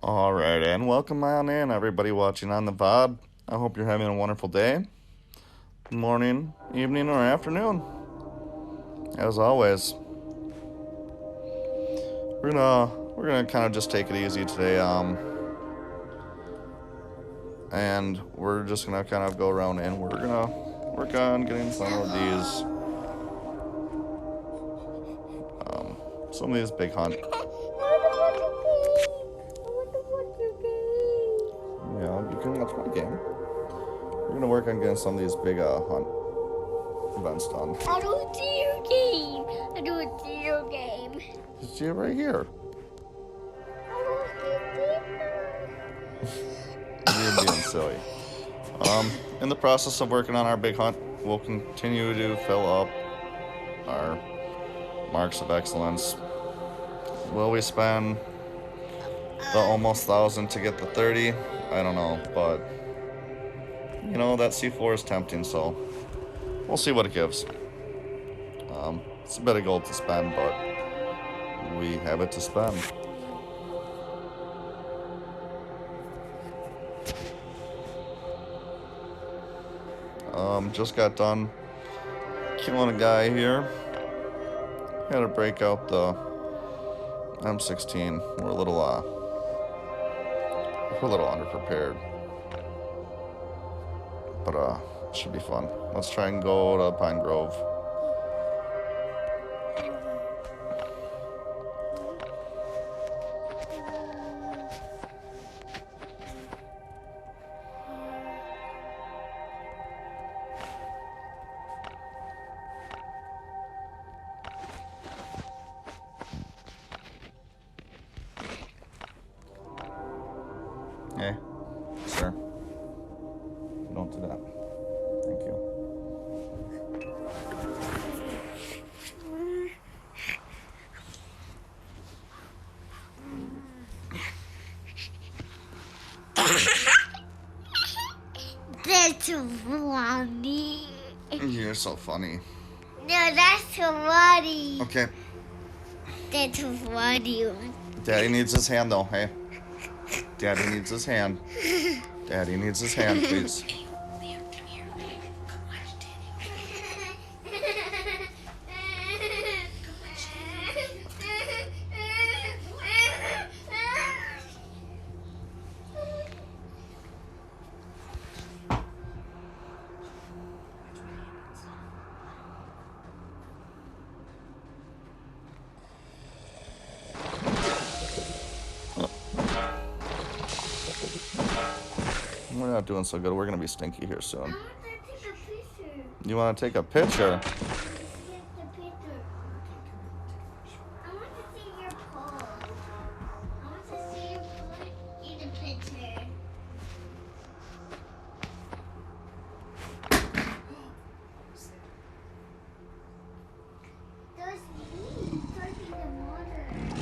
Alright, and welcome on in, everybody watching on the VOD. I hope you're having a wonderful day, morning, evening, or afternoon. As always, we're gonna kind of just take it easy today, and we're just gonna kind of go around and we're gonna work on getting some of these big hunt. Yeah, you can watch my game. We're gonna work on getting some of these big hunt events done. I don't see your game. I don't see your game. You see it right here. You're being silly. In the process of working on our big hunt, we'll continue to fill up our marks of excellence. Will we spend the almost 1,000 to get the 30? I don't know, but you know, that C4 is tempting, so we'll see what it gives. It's a bit of gold to spend, but we have it to spend. Just got done killing a guy here. Had to break out the M16. We're a little underprepared, but it should be fun. Let's try and go to Pine Grove. Hey, sir. Don't do that. Thank you. That's funny. You're so funny. No, that's funny. Okay. That's funny. Daddy needs his hand, though. Hey. Daddy needs his hand. Daddy needs his hand, please. Come here. Come watch We're not doing so good. We're gonna be stinky here soon. I want to take a picture. You want to take a picture? Take the picture. I want to see your pose. I want to see your pose in the picture. There's me touching the water. No.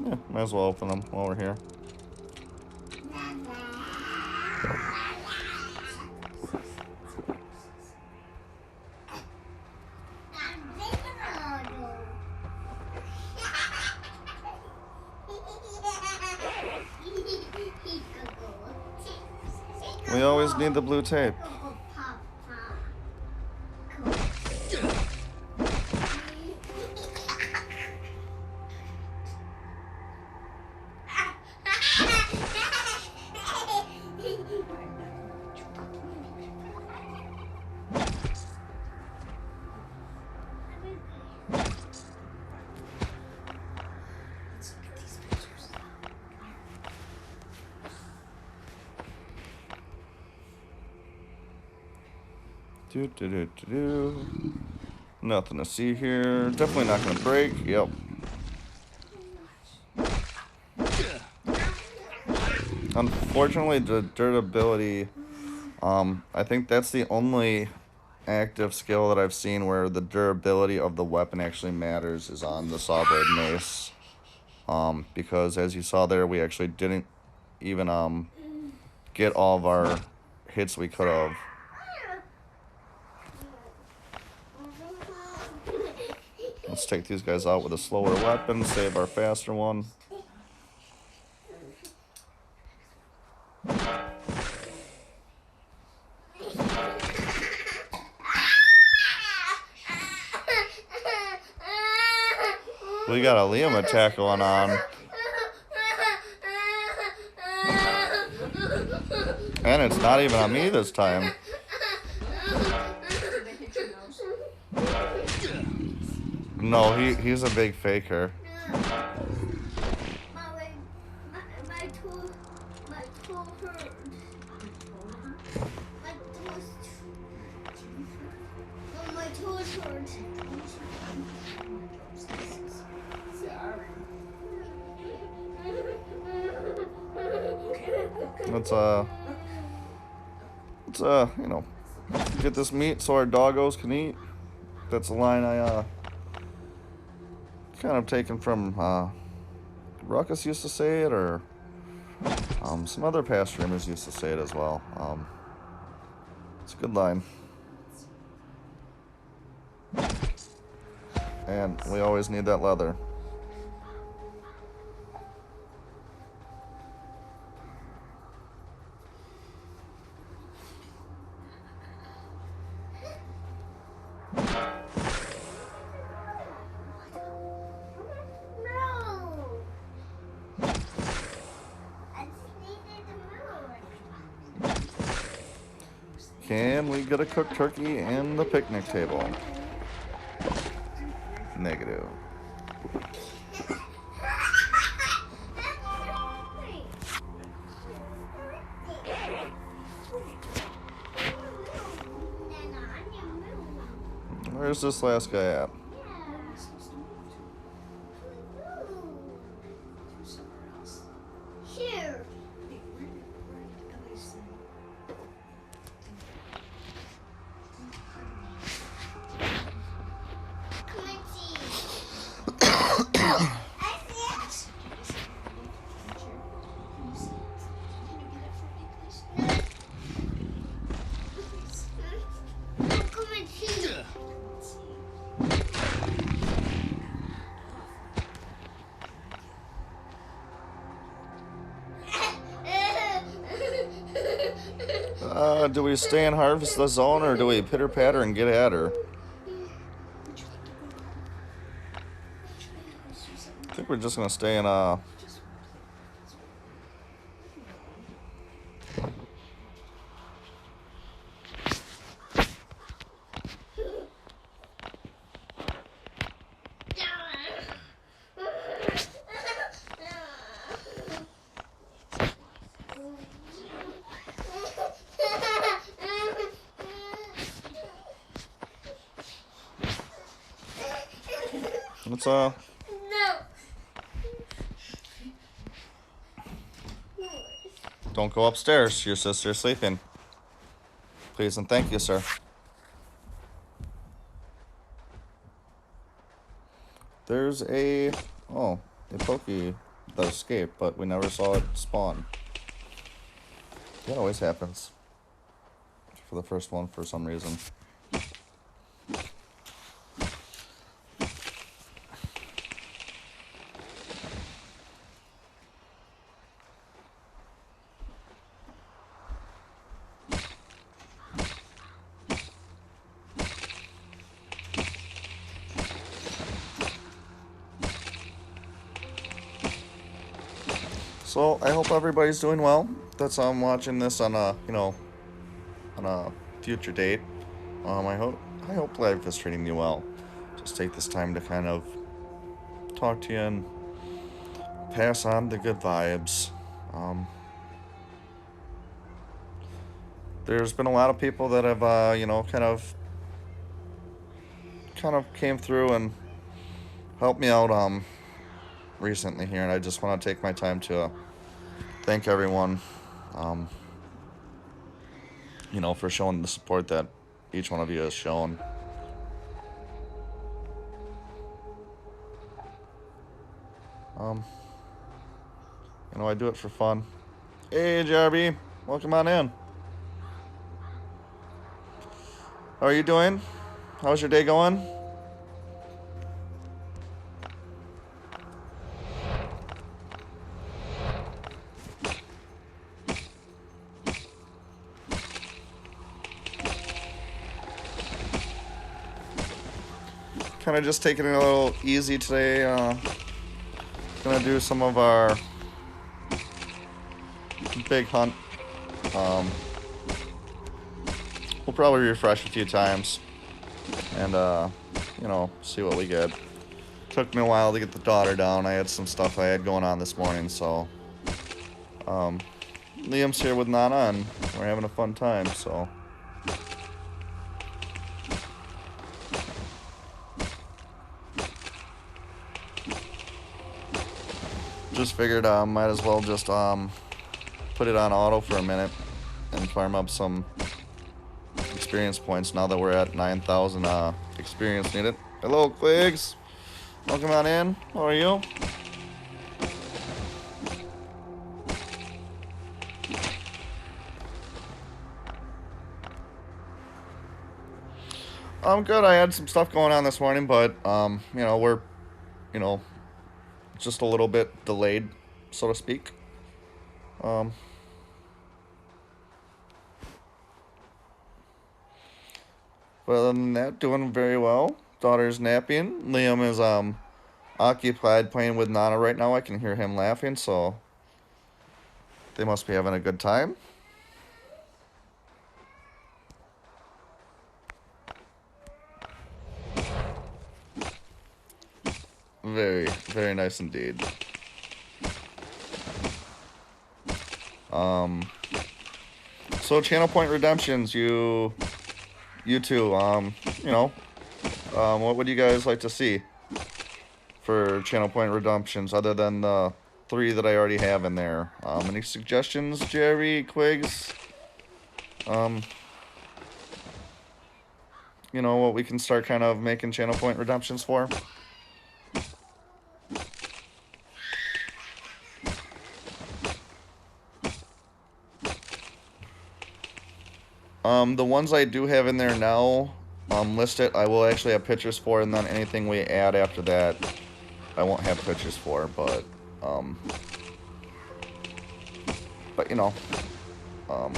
Yeah, might as well open them while we're here. We always need the blue tape. Nothing to see here. Definitely not gonna break. Yep. Unfortunately, the durability, I think that's the only active skill that I've seen where the durability of the weapon actually matters is on the Sawblade Mace. because as you saw there, we actually didn't even get all of our hits we could have. Let's take these guys out with a slower weapon, save our faster one. We got a Liam attack going on. And it's not even on me this time. No, he's a big faker. My toe hurt. My toes hurt. Let's get this meat so our doggos can eat. That's a line I kind of taken from Ruckus used to say it, or some other past streamers used to say it as well. It's a good line. And we always need that leather. Can we get a cooked turkey and the picnic table? Negative. Where's this last guy at? Here. Do we stay and harvest the zone, or do we pitter patter and get at her? I think we're just gonna stay in let's No. don't go upstairs. Your sister's sleeping. Please and thank you, sir. There's a Pokey that escaped, but we never saw it spawn. That always happens for the first one for some reason. So I hope everybody's doing well. That's watching this on a on a future date. I hope life is treating you well. Just take this time to kind of talk to you and pass on the good vibes. There's been a lot of people that have kind of came through and helped me out recently here, and I just want to take my time to thank everyone for showing the support that each one of you has shown. You know, I do it for fun. Hey, Jarby, welcome on in. How are you doing? How's your day going? Kind of just taking it a little easy today. Gonna do some of our big hunt. We'll probably refresh a few times and you know, see what we get. Took me a while to get the daughter down. I had some stuff I had going on this morning, so Liam's here with Nana and we're having a fun time, so just figured might as well just put it on auto for a minute and farm up some experience points now that we're at 9,000 experience needed. Hello, Quigs. Welcome on in. How are you? I'm good. I had some stuff going on this morning, but you know, we're, you know, just a little bit delayed, so to speak. But other than that, doing very well. Daughter's napping. Liam is occupied playing with Nana right now. I can hear him laughing, so they must be having a good time. Very, very nice indeed. So Channel Point Redemptions, you two, you know, what would you guys like to see for Channel Point Redemptions other than the 3 that I already have in there? Any suggestions, Jerry, Quigs? You know, what we can start kind of making Channel Point Redemptions for? The ones I do have in there now, listed, I will actually have pictures for, and then anything we add after that, I won't have pictures for, but you know, I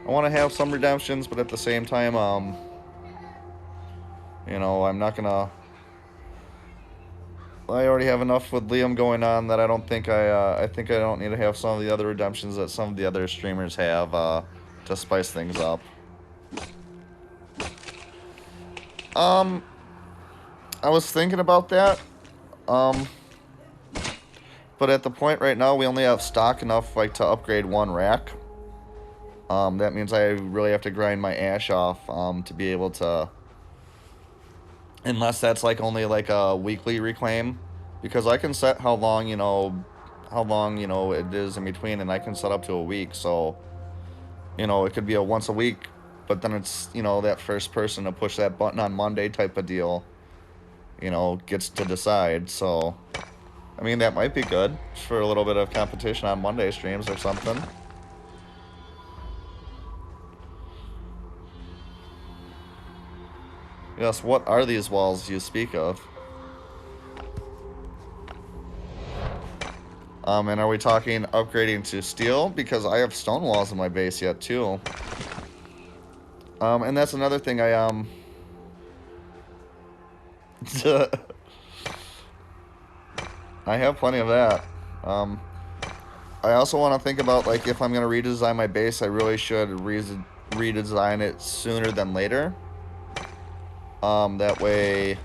want to have some redemptions, but at the same time, you know, I'm not gonna. I already have enough with Liam going on that I don't think I think I don't need to have some of the other redemptions that some of the other streamers have to spice things up. I was thinking about that, but at the point right now we only have stock enough like to upgrade 1 rack. That means I really have to grind my ash off to be able to. Unless that's like only like a weekly reclaim, because I can set how long you know it is in between, and I can set up to a week. So, you know, it could be a once a week, but then it's, you know, that first person to push that button on Monday type of deal, you know, gets to decide. So, I mean, that might be good for a little bit of competition on Monday streams or something. Yes, what are these walls you speak of? And are we talking upgrading to steel? Because I have stone walls in my base yet, too. And that's another thing I I have plenty of that. I also want to think about, like, if I'm going to redesign my base, I really should redesign it sooner than later. That way,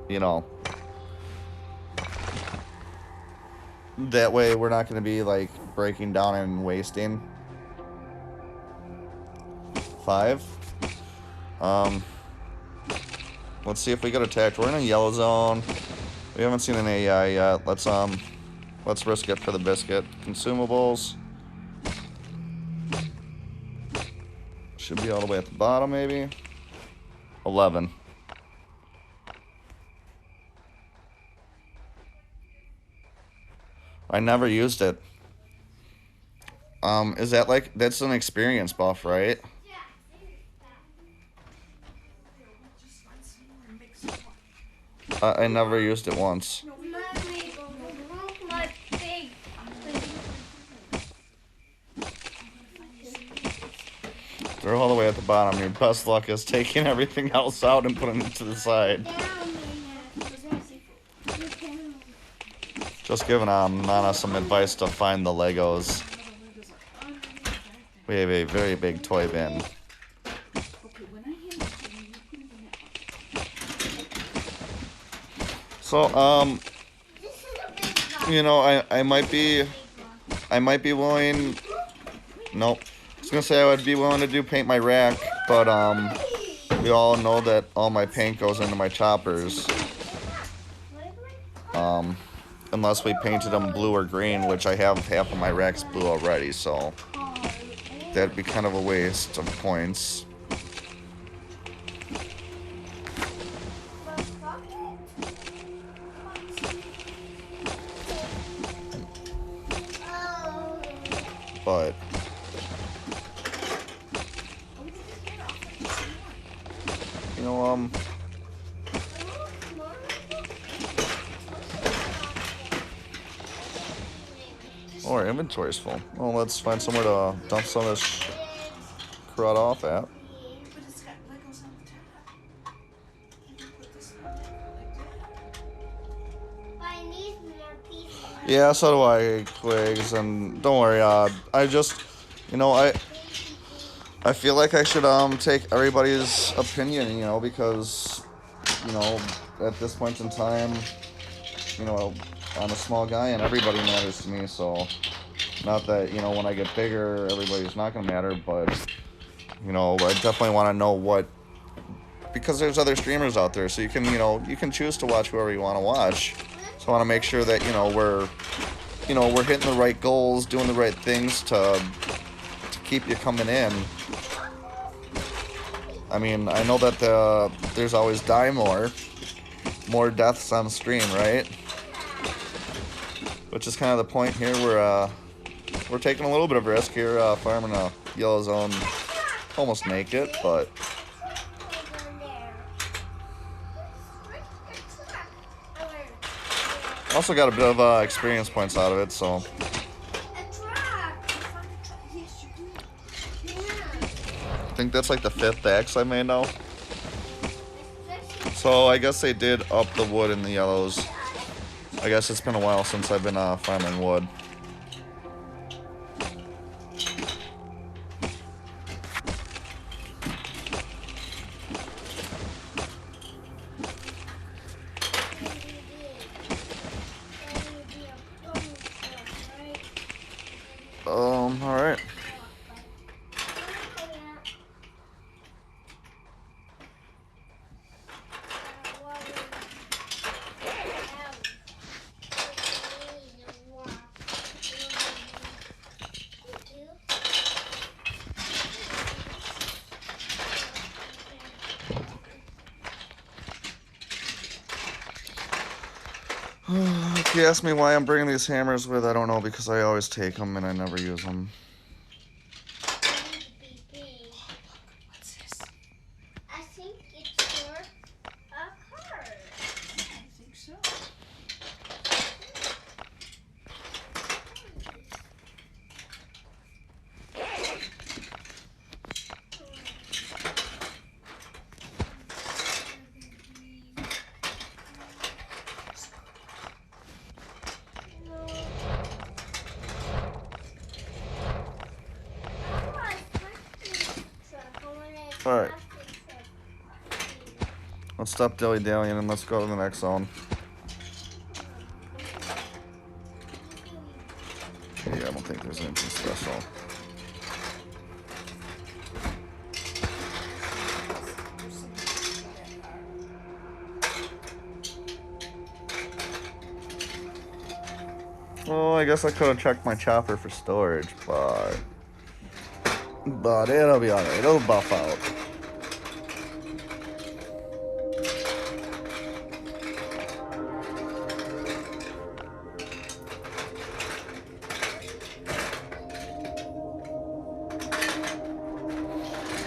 you know, that way we're not going to be, like, breaking down and wasting. 5. Let's see if we get attacked. We're in a yellow zone. We haven't seen an AI yet. Let's risk it for the biscuit. Consumables. Should be all the way at the bottom, maybe. 11. I never used it. Is that like, that's an experience buff, right? I never used it once. They're all the way at the bottom. Your best luck is taking everything else out and putting it to the side. Just giving Nana some advice to find the Legos. We have a very big toy bin. So, you know, I might be willing. Nope. I was gonna say I would be willing to paint my rack, but we all know that all my paint goes into my choppers. Unless we painted them blue or green, which I have half of my racks blue already, so that'd be kind of a waste of points. But you know, oh, our inventory's full. Well, let's find somewhere to dump some of this crud off at. Yeah, so do I, Quigs, and don't worry, I just, you know, I feel like I should, take everybody's opinion, you know, because, you know, at this point in time, you know, I'm a small guy and everybody matters to me, so, not that, you know, when I get bigger, everybody's not gonna matter, but, you know, I definitely want to know what, because there's other streamers out there, so you can, you know, you can choose to watch whoever you want to watch. I want to make sure that, you know, we're hitting the right goals, doing the right things to keep you coming in. I mean, I know that there's always die more deaths on stream, right? Which is kind of the point here. We're taking a little bit of risk here, farming a yellow zone, almost naked, but. Also got a bit of experience points out of it, so. I think that's like the 5th axe I made now. So I guess they did up the wood in the yellows. I guess it's been a while since I've been farming wood. Alright. If you ask me why I'm bringing these hammers with, I don't know, because I always take them and I never use them. What's this? I think it's for a car. I think so. Alright. Let's stop dilly-dallying and let's go to the next zone. Yeah, I don't think there's anything special. Well, I guess I could have checked my chopper for storage, but But it'll be alright. It'll buff out.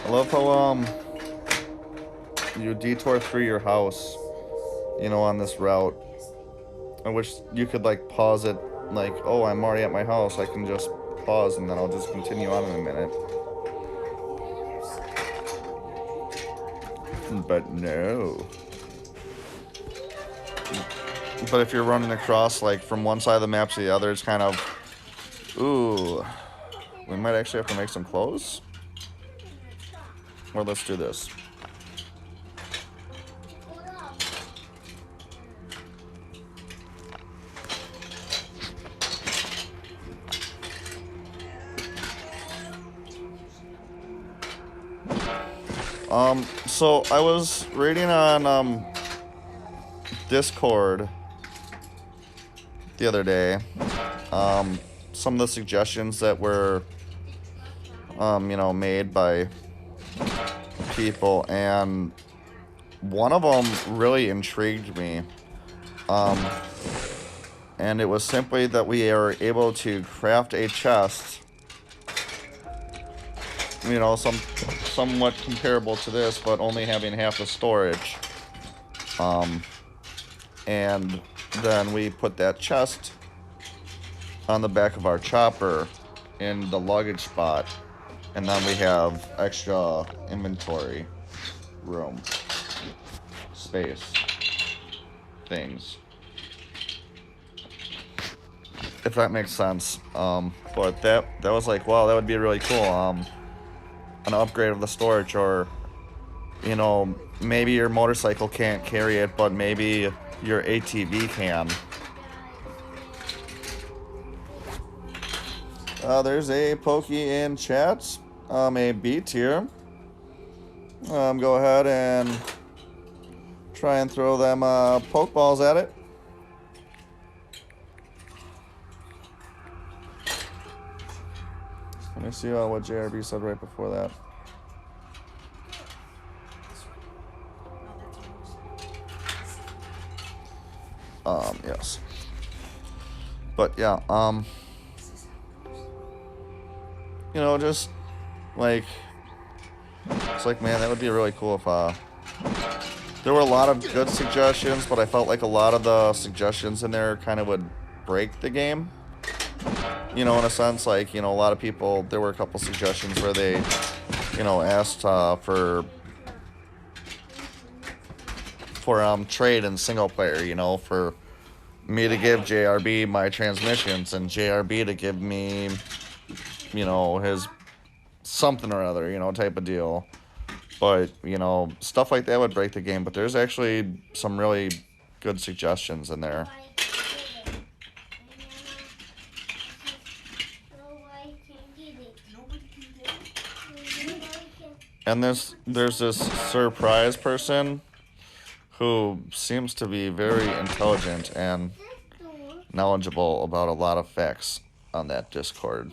I love how you detour through your house, you know, on this route. I wish you could like pause it, like, oh, I'm already at my house. I can just pause and then I'll just continue on in a minute. But no. But if you're running across like from one side of the map to the other, it's kind of, ooh, we might actually have to make some clothes. Well, let's do this. So I was reading on Discord the other day, some of the suggestions that were, you know, made by people, and one of them really intrigued me. And it was simply that we are able to craft a chest, you know, somewhat comparable to this, but only having half the storage. And then we put that chest on the back of our chopper in the luggage spot, and then we have extra inventory room, space, things. If that makes sense. But that was like, wow, that would be really cool. An upgrade of the storage, or, you know, maybe your motorcycle can't carry it, but maybe your ATV can. There's a Pokey in chat, a B tier. Go ahead and try and throw them Pokeballs at it. Let me see what JRB said right before that. Yes. But yeah, you know, just like, it's like, man, that would be really cool if there were a lot of good suggestions, but I felt like a lot of the suggestions in there kind of would break the game. You know, in a sense, like, you know, a lot of people, there were a couple suggestions where they, you know, asked for trade and single player, you know, for me to give JRB my transmissions and JRB to give me, you know, his something or other, you know, type of deal. But, you know, stuff like that would break the game. But there's actually some really good suggestions in there. And there's this surprise person who seems to be very intelligent and knowledgeable about a lot of facts on that Discord.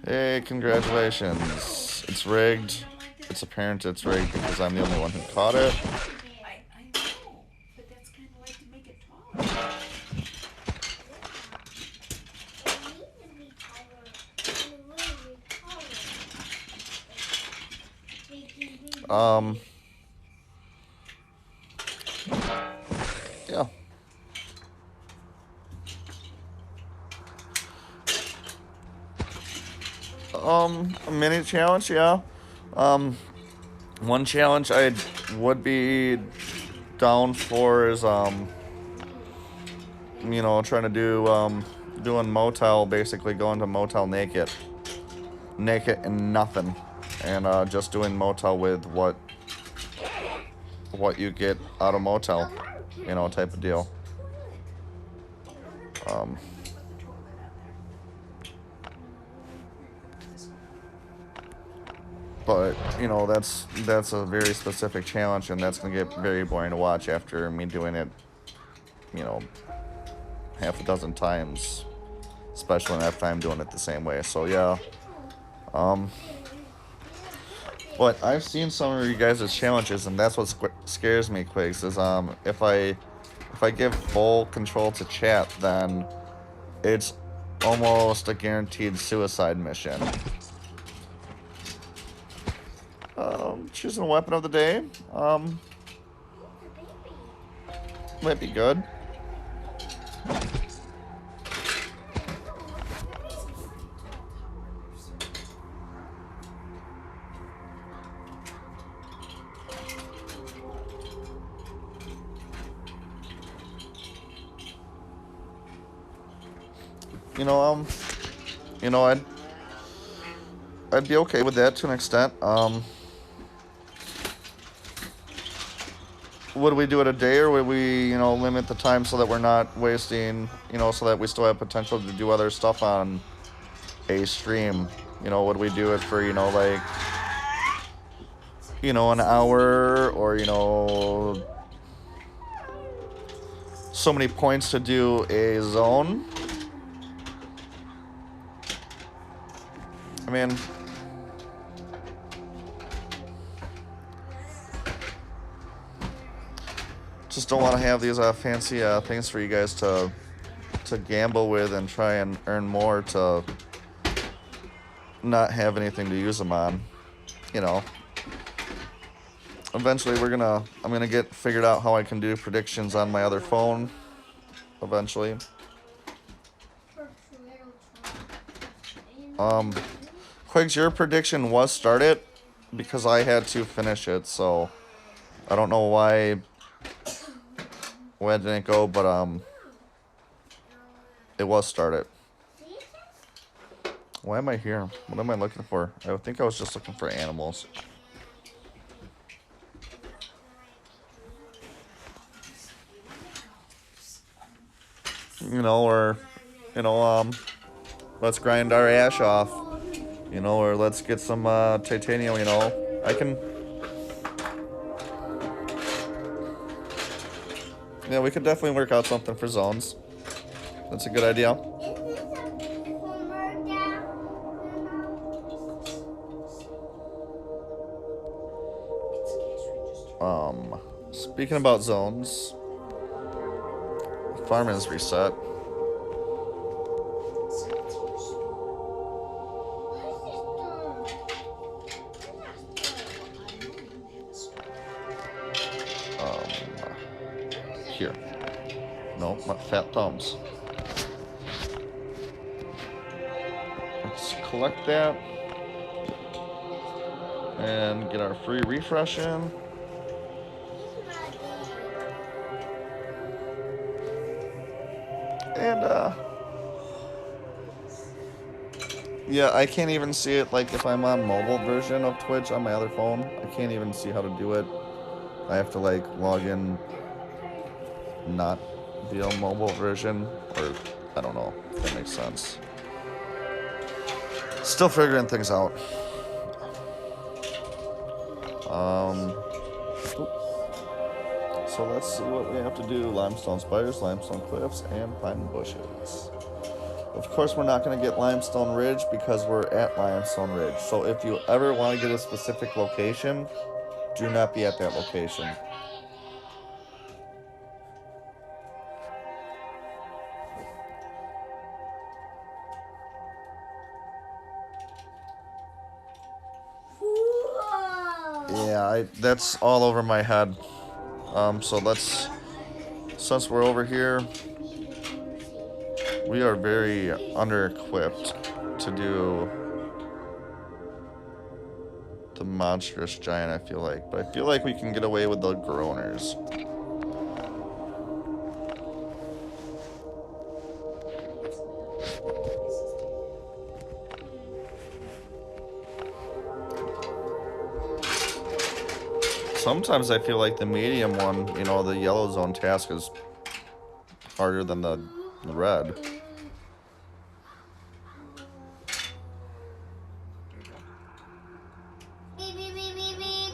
Hey, congratulations. It's rigged. It's apparent it's rigged because I'm the only one who caught it. I know, but that's kind of like to make it taller. Yeah. A mini challenge, yeah. One challenge I would be down for is, you know, trying to do, doing motel, basically going to motel naked and nothing, and just doing motel with what you get out of motel, you know, type of deal. But, you know, that's a very specific challenge, and that's going to get very boring to watch after me doing it, you know, half a dozen times especially if I'm doing it the same way. So yeah. But I've seen some of you guys' challenges, and that's what scares me, Quigs, is if I give full control to chat, then it's almost a guaranteed suicide mission. Choosing a weapon of the day. Might be good. You know, I'd be okay with that to an extent. Would we do it a day, or would we, limit the time so that we're not wasting, so that we still have potential to do other stuff on a stream? Would we do it for, like, an hour, or, so many points to do a zone? I mean, just don't want to have these fancy things for you guys to gamble with and try and earn more to not have anything to use them on. Eventually I'm gonna get figured out how I can do predictions on my other phone eventually. Quigs, your prediction was started because I had to finish it, so I don't know why it didn't go, but it was started. Why am I here? What am I looking for? I think I was just looking for animals. Let's grind our ash off. Or let's get some titanium, I can... Yeah, we could definitely work out something for zones. That's a good idea. Speaking about zones, farm is reset. Here. No, not fat thumbs. Let's collect that and get our free refresh in. And yeah, I can't even see it like if I'm on mobile version of Twitch on my other phone. I can't even see how to do it. I have to like log in not via mobile version, or I don't know if that makes sense. Still figuring things out. So let's see what we have to do. Limestone spires, limestone cliffs, and pine bushes. Of course, we're not going to get Limestone Ridge because we're at Limestone Ridge. So if you ever want to get a specific location, do not be at that location. Yeah, that's all over my head. So since we're over here, we are very under-equipped to do the monstrous giant, I feel like. But I feel like we can get away with the groaners. Sometimes I feel like the medium one, the yellow zone task is harder than the red. Beep, beep, beep, beep, beep.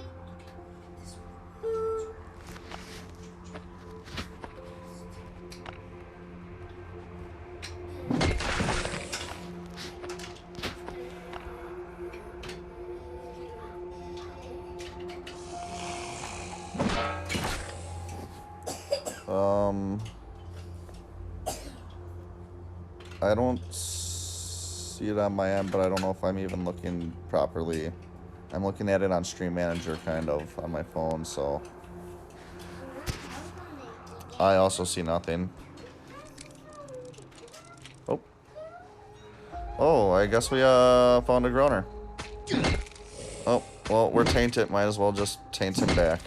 I don't see it on my end, but I don't know if I'm even looking properly. I'm looking at it on Stream Manager, kind of, on my phone, so I also see nothing. Oh. Oh, I guess we found a groaner. Oh, well, we're tainted. Might as well just taint him back.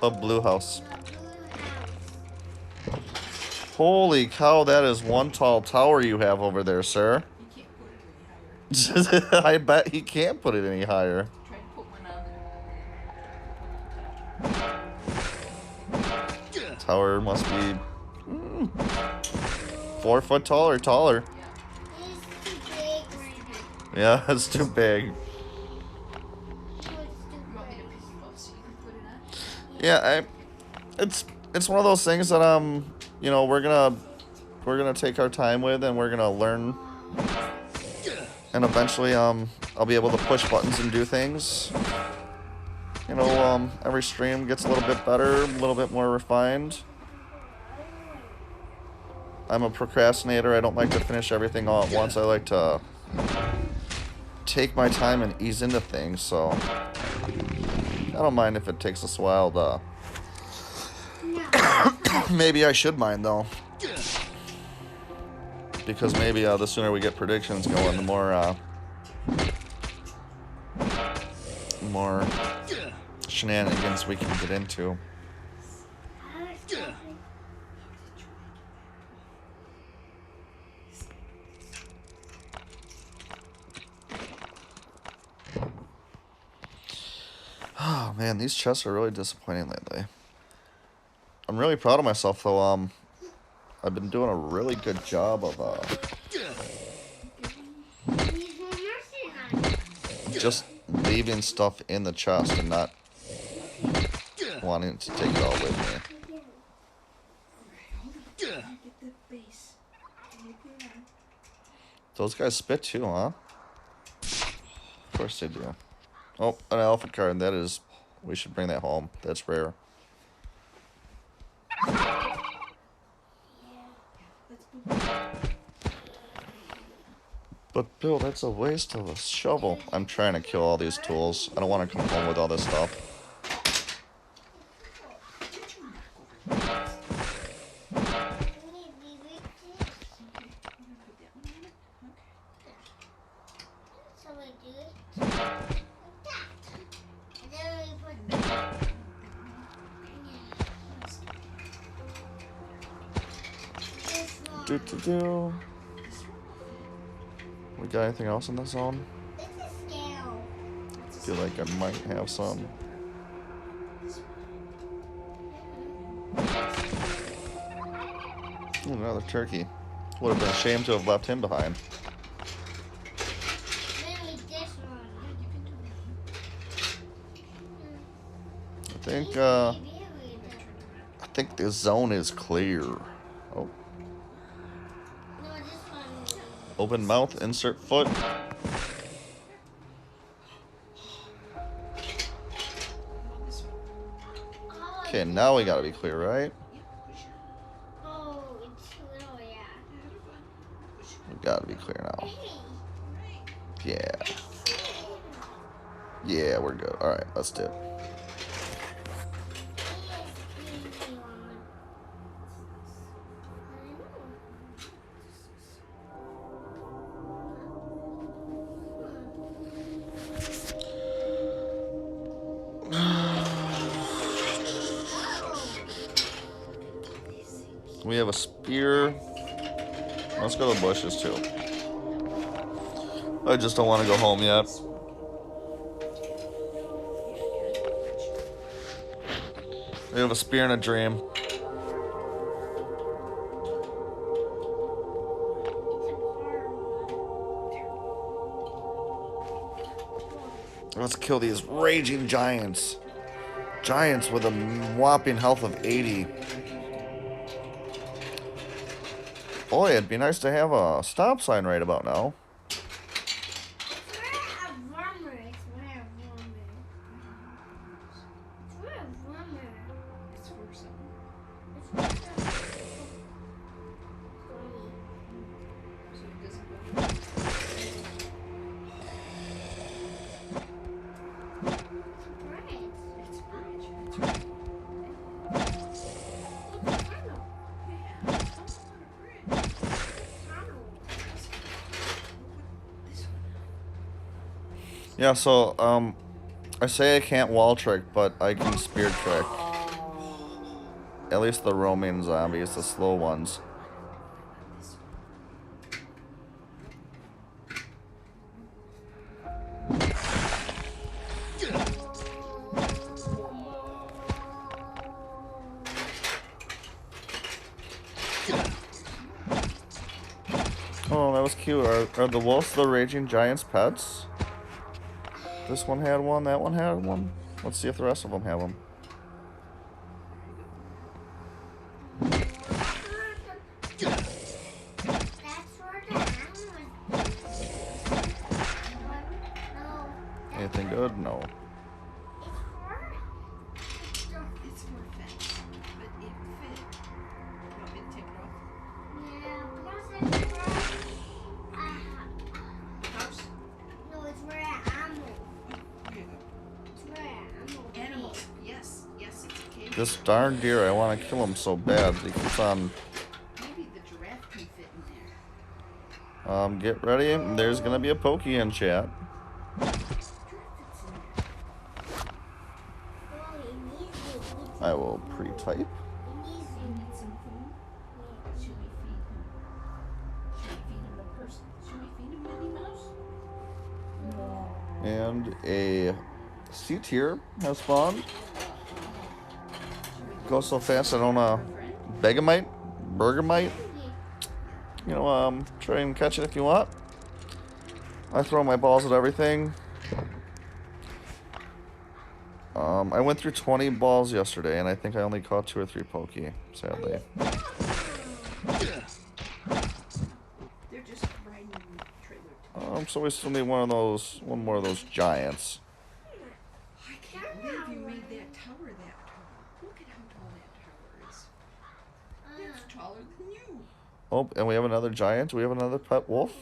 A blue house. Holy cow, that is one tall tower you have over there, sir. You can't put it any higher. I bet he can't put it any higher. Try to put one on there. Tower must be 4 foot tall or taller. Yeah, it's too big. You want me to pick it up so you can put it on? Yeah, it's one of those things that you know, we're gonna take our time with, and we're gonna learn, and eventually I'll be able to push buttons and do things. You know, every stream gets a little bit better, a little bit more refined. I'm a procrastinator. I don't like to finish everything all at once. I like to take my time and ease into things, so I don't mind if it takes us a while to... Maybe I should mind, though. Because maybe the sooner we get predictions going, the more shenanigans we can get into. Oh man, these chests are really disappointing lately. I'm really proud of myself though. I've been doing a really good job of just leaving stuff in the chest and not wanting to take it all with me. Get the base. Those guys spit too, huh? Of course they do. Oh, an elephant card. That is... We should bring that home. That's rare. But Bill, that's a waste of a shovel. I'm trying to kill all these tools. I don't want to come home with all this stuff. Do. We got anything else in the zone? Feel like I might have some. Ooh, another turkey. Would have been a shame to have left him behind. I think this zone is clear. Oh. Open mouth, insert foot. Okay, now we gotta be clear, right? We gotta be clear now. Yeah. Yeah, we're good. Alright, let's do it. We have a spear. Let's go to the bushes too. I just don't want to go home yet. We have a spear and a dream. Let's kill these raging giants. Giants with a whopping health of 80. Boy, it'd be nice to have a stop sign right about now. Yeah, so, I say I can't wall trick, but I can spear trick. At least the roaming zombies, the slow ones. This Oh, that was cute. Are the wolves the raging giants' pets? This one had one, that one had one. Let's see if the rest of them have them. That's where the animals. No, Anything good? No. it's for fence, but it fit. You want me to take it off? yeah, plus it's for House? no, it's for animals. Here you go. It's for animals. Animals. Yes, yes, it's a cage. This darn deer, I want to kill him so bad. He keeps on. Maybe the giraffe can fit in there. Get ready. There's gonna be a pokey in chat. Giraffe fits in there. Oh, it needs to. I will pre-type. It needs You need some food? Should we feed him? Should we feed him a person? Should we feed him Minnie Mouse? And a C tier has spawned. Go so fast I don't Begamite, Bergamite. You know, try and catch it if you want. I throw my balls at everything. I went through 20 balls yesterday, and I think I only caught 2 or 3 pokey, sadly. They're just riding in the trailer. So we still need one more of those giants. I can't believe you made that tower that tall. Look at how tall that tower is. That's taller than you. Oh, and we have another giant. Do we have another pet wolf?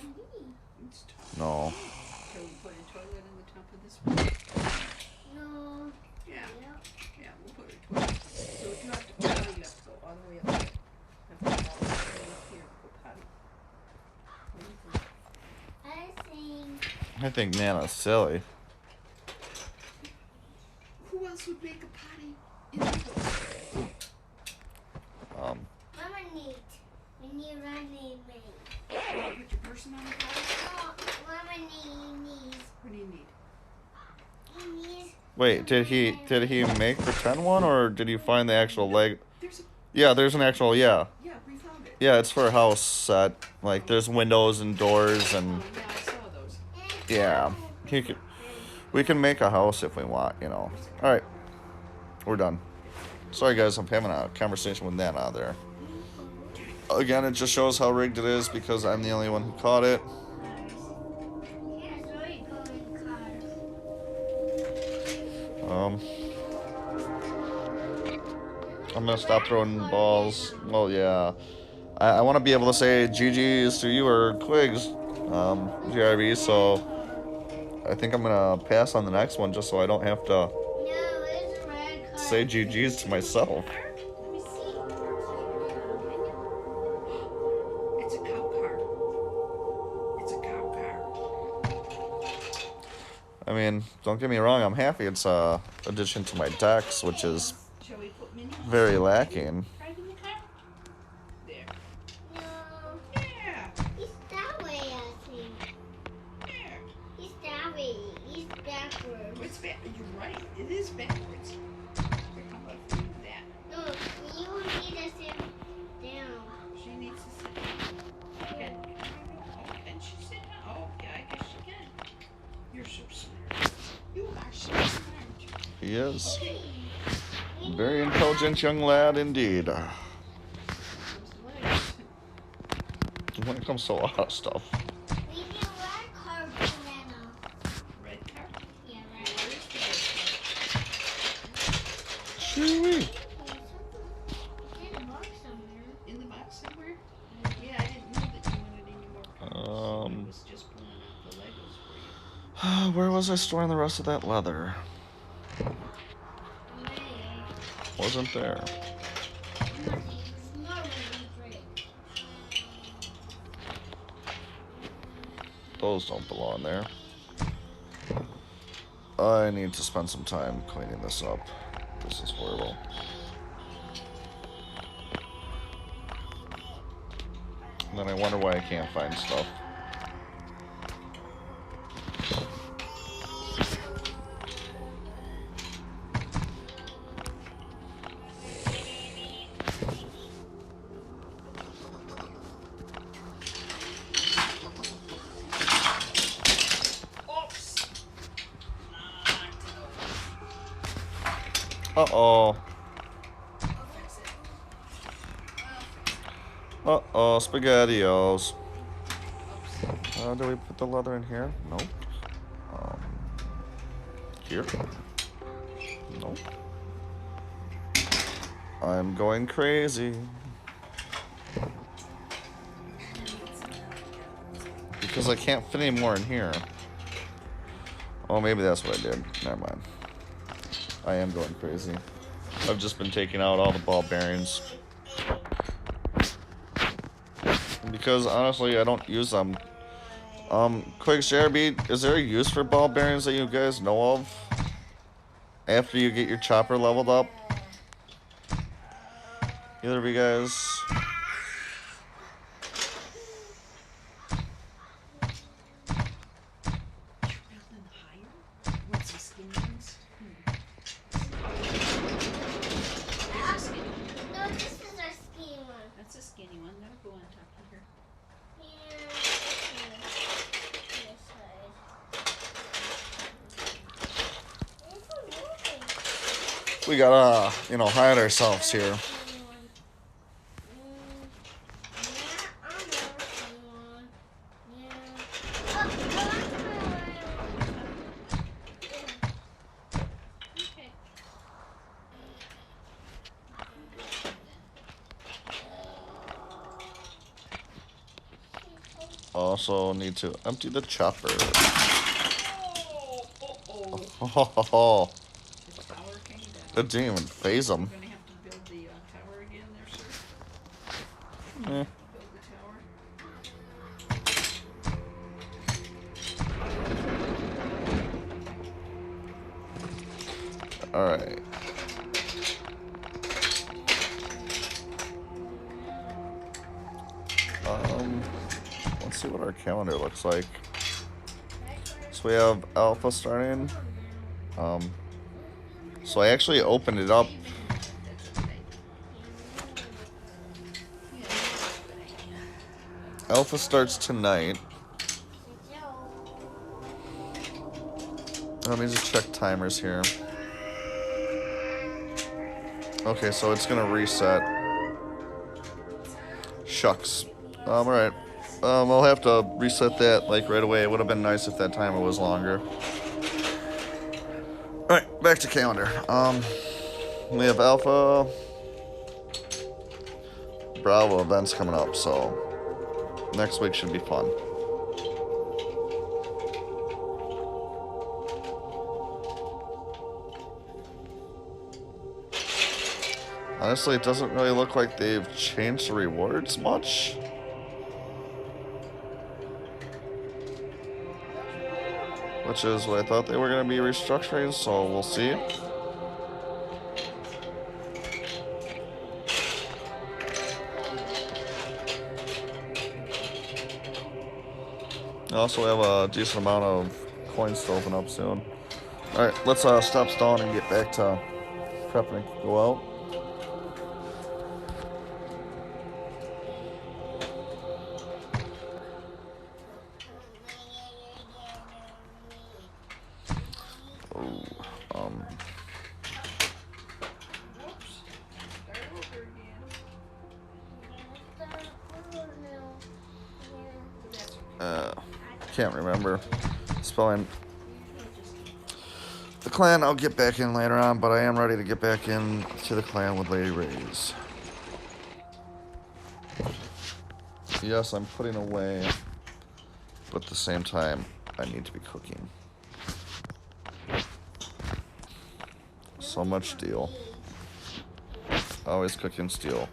It's tall. No. Shall we put a toilet in the top of this one? No. Yeah. Yep. Yeah, we'll put a toilet. So if you have to go, you have to go all the way up there. You have to go all the way up here and go potty. What do you think? I think I think Nana's silly. Who else would make a potty in the woods? Um, Mama needs. We need running me. You want to put your person on the potty? Oh, Mama needs. What do you need? He needs. wait, did he make pretend one, or did he find the actual leg? There's a, Yeah, there's an actual, yeah. yeah, we found it. Yeah, it's for a house set. Like, there's windows and doors and... Oh, yeah, I saw those. Yeah. We can make a house if we want, you know. Alright. We're done. Sorry, guys, I'm having a conversation with Nana there. Again, it just shows how rigged it is because I'm the only one who caught it. Here's where you go in cars. I'm gonna stop throwing balls. Well, yeah. I want to be able to say GG's to you or Quigs, GRB, so I think I'm gonna pass on the next one just so I don't have to No, it's a red car. say GG's to myself. Let me see. It's a cow car. It's a cow car. I mean, don't get me wrong, I'm happy it's a addition to my decks, which is Shall we put Minnie very lacking. right in the car? There. No, Yeah. he's that way, I think. There. He's that way. He's backwards. It's back. You're right. It is backwards. Here, how about if we do that? No, you need to sit down. She needs to sit down. Can, oh, can she sit down? Oh, yeah, I guess she can. You're so smart. You are so smart. He is. Very intelligent young lad indeed. Those legs. When it comes to a lot of stuff. We need a red car, banana. Red car? Yeah, Where red. is the red Shoo-wee. In the box somewhere. car? In the box somewhere? Yeah, I didn't know that you wanted any more cars. I was just pulling out the Legos for you. Where was I storing the rest of that leather? Red. Wasn't there. It's not really great. Those don't belong there. I need to spend some time cleaning this up. This is horrible. And then I wonder why I can't find stuff. Uh-oh. Uh-oh, SpaghettiOs. Do we put the leather in here? Nope. Here? Nope. I'm going crazy. Because I can't fit any more in here. Oh, maybe that's what I did. Never mind. I am going crazy. I've just been taking out all the ball bearings. Because honestly, I don't use them. Quick Sharebeat, is there a use for ball bearings that you guys know of? After you get your chopper leveled up? Either of you guys? No, this is our skinny one. That's a skinny one. That'll go on top of here. Yeah, this side. It's so moving. We gotta, hide ourselves here. Yeah, I'll never see one. Yeah. Oh, Okay. Also need to empty the chopper. Oh. His tower came down. It didn't even phase We're them. gonna have to build the tower again there, sir. Eh. Build the tower. Alright. Let's see what our calendar looks like. So we have Alpha starting. So I actually opened it up. Alpha starts tonight. Let me just check timers here. Okay, so it's gonna reset. Shucks. Alright. I'll have to reset that right away. It would have been nice if that timer was longer. Alright, back to calendar. We have Alpha Bravo events coming up, so next week should be fun. Honestly, it doesn't really look like they've changed the rewards much. Which is what I thought they were going to be restructuring, so we'll see. I also have a decent amount of coins to open up soon. Alright, let's stop stalling and get back to prepping and go out. Can't remember spelling the clan. I'll get back in later on, but I am ready to get back in to the clan with Lady Rays. Yes, I'm putting away, but at the same time, I need to be cooking. So much steel. Always cooking steel.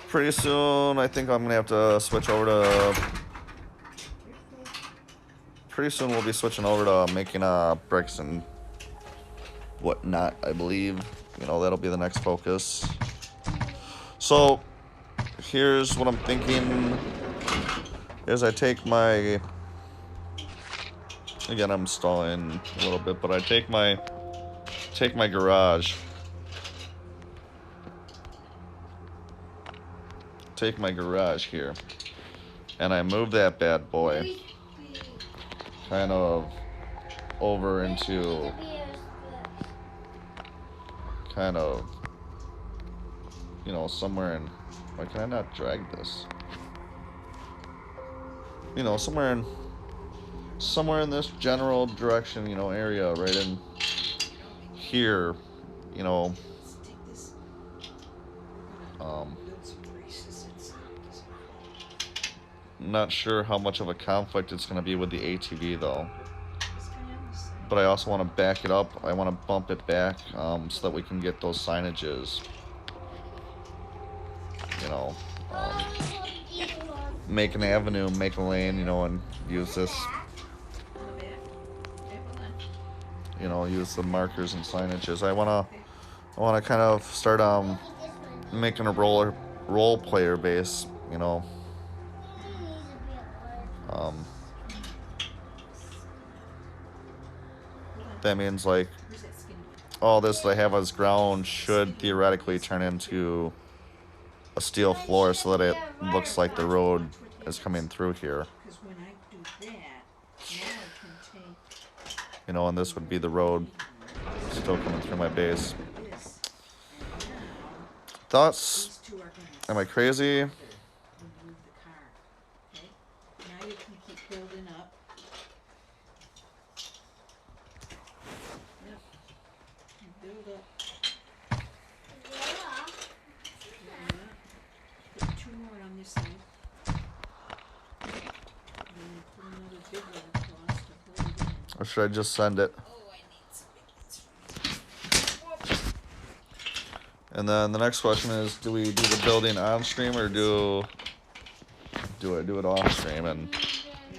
Pretty soon, I think I'm gonna have to switch over to pretty soon we'll be switching over to making bricks and whatnot, I believe. You know, that'll be the next focus. So here's what I'm thinking is I take my, again, I'm stalling a little bit, but I take my garage, here, and I move that bad boy kind of over into kind of, you know, somewhere in, why can I not drag this? You know, somewhere in this general direction, you know, area, right in here, you know. Not sure how much of a conflict it's going to be with the ATV though. But I also want to back it up. I want to bump it back so that we can get those signages. You know, make an avenue, make a lane, you know, and use this. You know, use the markers and signages. I wanna kind of start making a role player base. You know. That means like all this that I have as ground should theoretically turn into a steel floor so that it looks like the road is coming through here. You know, and this would be the road still coming through my base. Thoughts? Am I crazy? Or should I just send it? And then the next question is, do we do the building on stream or do I do it off stream and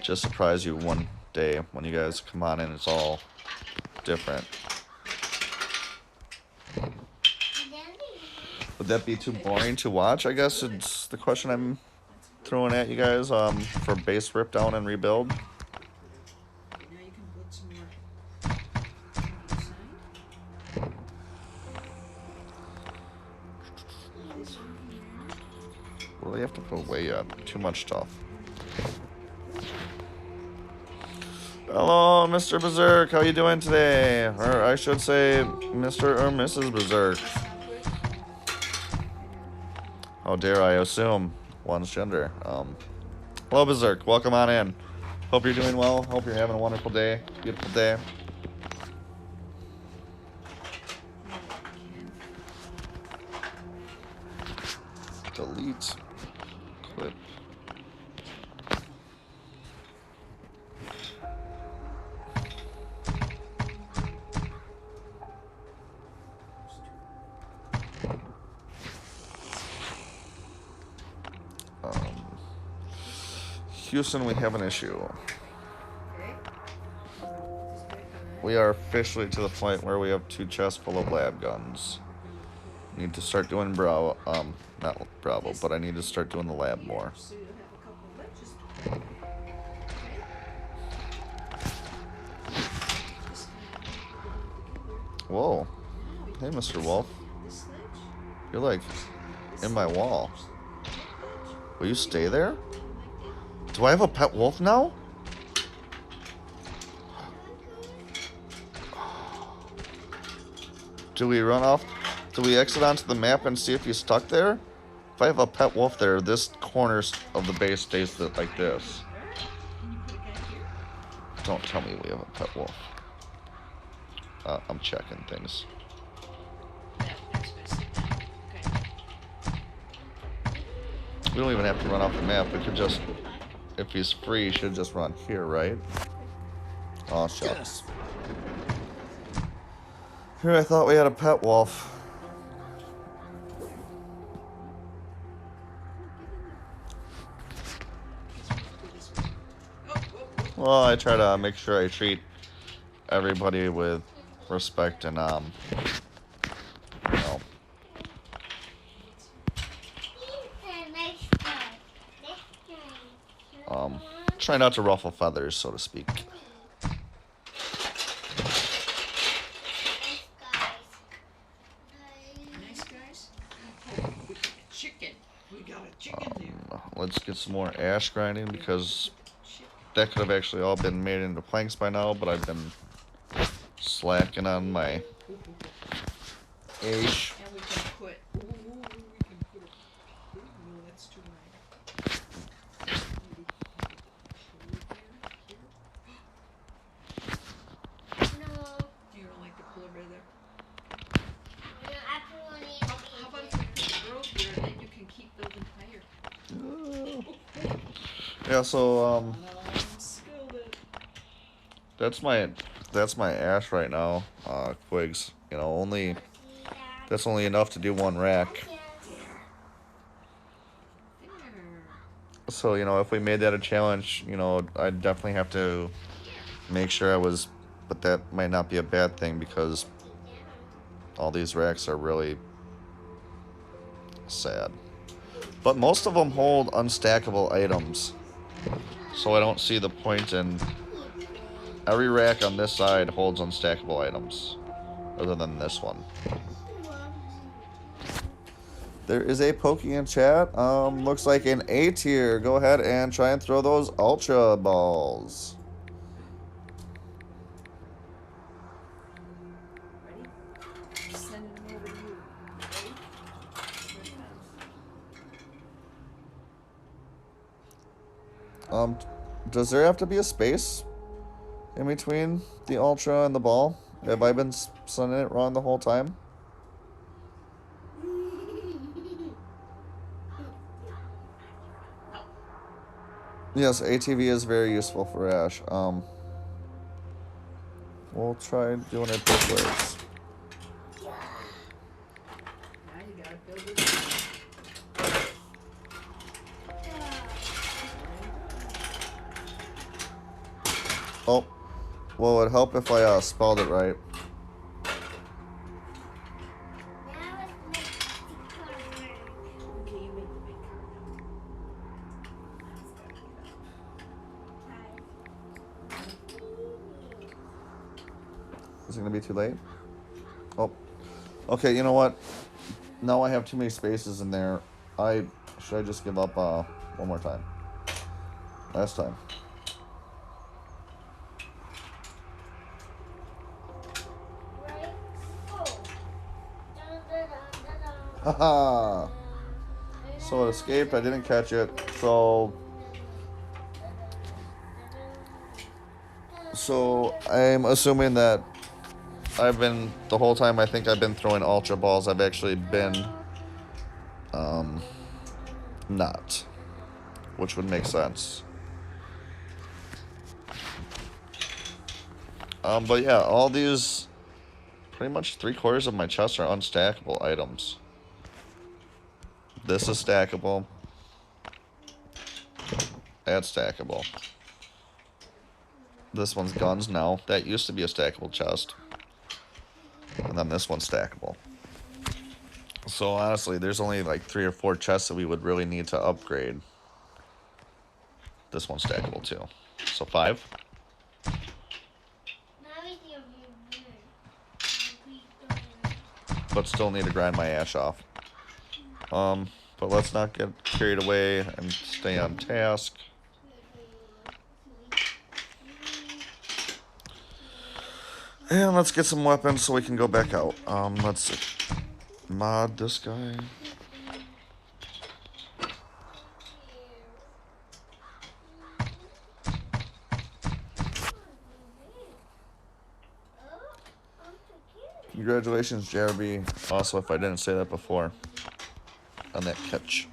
just surprise you one day when you guys come on and it's all different? Would that be too boring to watch? I guess it's the question I'm throwing at you guys for base rip down and rebuild. Well, you have to put away too much stuff. Hello, Mr. Berserk. How you doing today? Or I should say, Mr. or Mrs. Berserk. How dare I assume one's gender? Hello, Berserk. Welcome on in. Hope you're doing well. Hope you're having a wonderful day. Beautiful day. Delete. Clip. Houston, we have an issue. We are officially to the point where we have 2 chests full of lab guns. Need to start doing Bravo, not Bravo, but I need to start doing the lab more. Whoa. Hey, Mr. Wolf. You're like in my wall. Will you stay there? Do I have a pet wolf now? Do we run off? Do we exit onto the map and see if he's stuck there? If I have a pet wolf there, this corner of the base stays like this. Don't tell me we have a pet wolf. I'm checking things. We don't even have to run off the map. We could just, if he's free, he should just run here, right? Oh, shucks. Here, I thought we had a pet wolf. Well, I try to make sure I treat everybody with respect and you know, Next time. Next time. um, try not to ruffle feathers, so to speak. Nice guys. Oh, we got a chicken. We got a chicken there. Let's get some more ash grinding because Chicken. that could have actually all been made into planks by now, but I've been slacking on my Ooh, ooh, ooh. ash. And we can put. Ooh, we can put. No, that's too light. No. You don't like the polar bear there? No, everyone needs to How about eat if we put the girls here and then you can keep those entire? Yeah, so No, spilled it. that's my ash right now, Quigs. You know, only that's only enough to do one rack. There. So, you know, if we made that a challenge, you know, I'd definitely have to make sure I was, but that might not be a bad thing because all these racks are really sad. But most of them hold unstackable items. So I don't see the point in every rack on this side holds unstackable items other than this one. There is a Pokey in chat. Looks like an A tier. Go ahead and try and throw those Ultra balls. Ready? Send them over to you. Ready? Does there have to be a space in between the Ultra and the ball? Have I been sending it wrong the whole time? Yes, ATV is very useful for Ash. We'll try doing it both ways. Now you gotta build it. Oh, well, it'd help if I spelled it right. Okay, you make the big card. Is it gonna be too late? Oh, okay. You know what? Now I have too many spaces in there. Should I just give up one more time? Last time. Haha. So it escaped. I didn't catch it. So I'm assuming that the whole time I think I've been throwing Ultra balls, I've actually been not, which would make sense. But yeah, all these, pretty much 3/4 of my chests are unstackable items. This is stackable. That's stackable. This one's guns now. That used to be a stackable chest. And then this one's stackable. So honestly, there's only like 3 or 4 chests that we would really need to upgrade. This one's stackable too. So 5. But still need to grind my ash off. But let's not get carried away and stay on task. And let's get some weapons so we can go back out. Let's mod this guy. Congratulations, Jeremy. Also, if I didn't say that before, on that catch.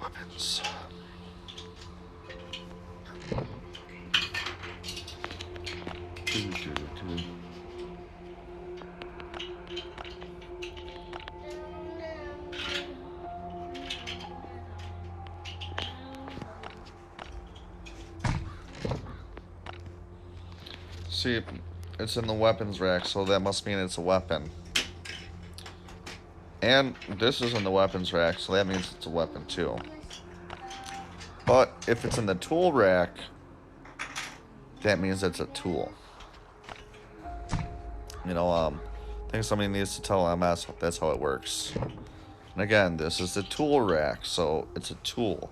Weapons. See, it's in the weapons rack, so that must mean it's a weapon. And this is in the weapons rack, so that means it's a weapon too. But if it's in the tool rack, that means it's a tool. You know, I think somebody needs to tell MS that's how it works. And again, this is the tool rack, so it's a tool.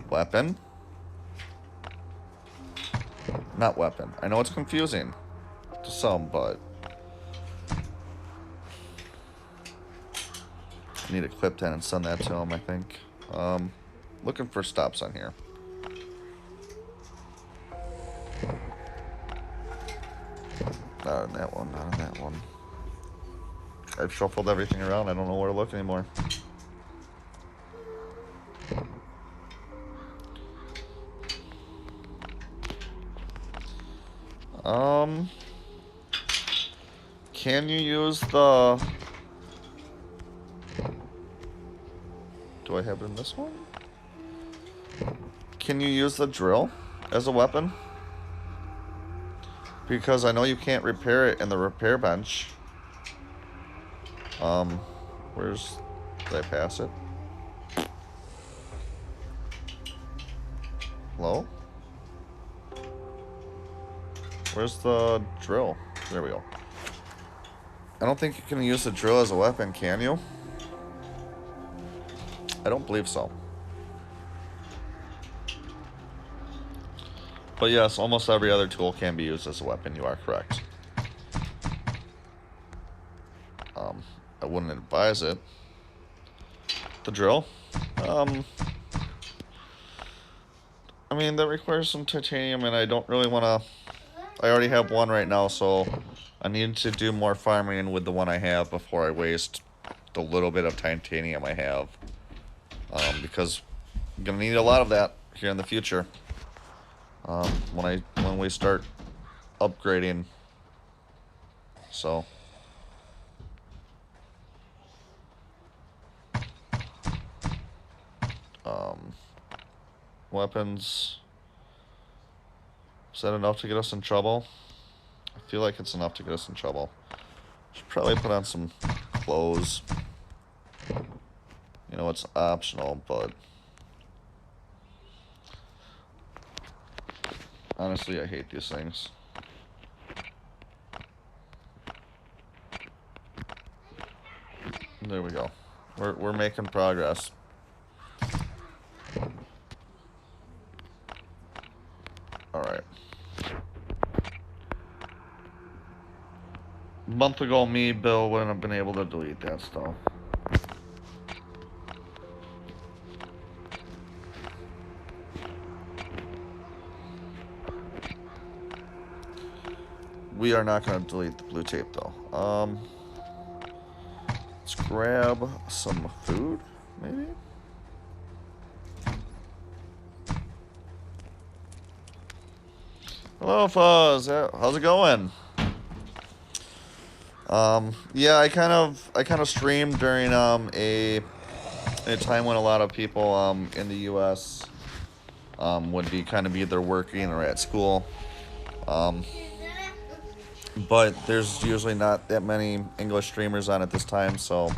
Weapon. Not weapon. I know it's confusing to some, but I need to clip that and send that to him, I think. Looking for stops on here. Not on that one, not on that one. I've shuffled everything around. I don't know where to look anymore. Can you use the... Do I have it in this one? Can you use the drill as a weapon? Because I know you can't repair it in the repair bench. Where's... Did I pass it? Hello? Where's the drill? There we go. I don't think you can use the drill as a weapon, can you? I don't believe so. But yes, almost every other tool can be used as a weapon. You are correct. I wouldn't advise it. The drill? I mean, that requires some titanium, and I don't really want to... I already have one right now, so I need to do more farming with the one I have before I waste the little bit of titanium I have. Because I'm going to need a lot of that here in the future. When we start upgrading. So... weapons. Is that enough to get us in trouble? I feel like it's enough to get us in trouble. Should probably put on some clothes. You know, it's optional, but honestly, I hate these things. There we go. We're making progress. Alright. A month ago, Bill, wouldn't have been able to delete that stuff. We are not going to delete the blue tape, though. Let's grab some food, maybe? Hello, Fuzz. How's it going? Yeah, I kind of streamed during a time when a lot of people in the U.S. Would be kind of either working or at school. But there's usually not that many English streamers on at this time, so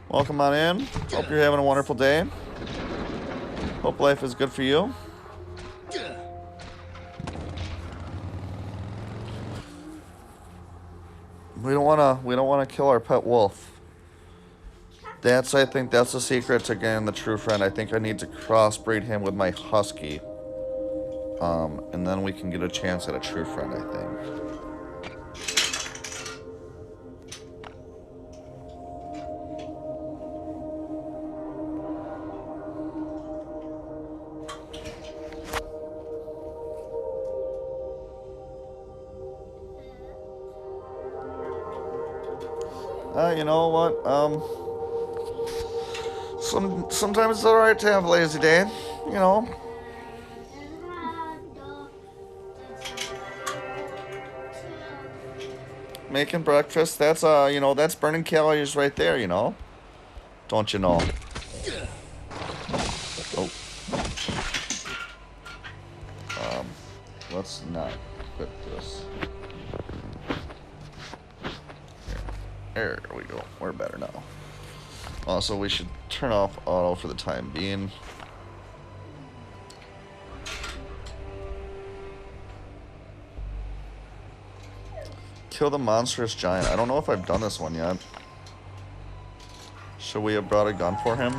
welcome on in. Hope you're having a wonderful day. Hope life is good for you. We don't wanna kill our pet wolf. I think that's the secret to getting the true friend. I think I need to crossbreed him with my husky. And then we can get a chance at a true friend, I think. You know what? Sometimes it's alright to have a lazy day, you know. Making breakfast, that's that's burning calories right there, you know. Don't you know? Oh. let's not equip this. There we go. We're better now. Also, we should turn off auto for the time being. Kill the monstrous giant. I don't know if I've done this one yet. Should we have brought a gun for him?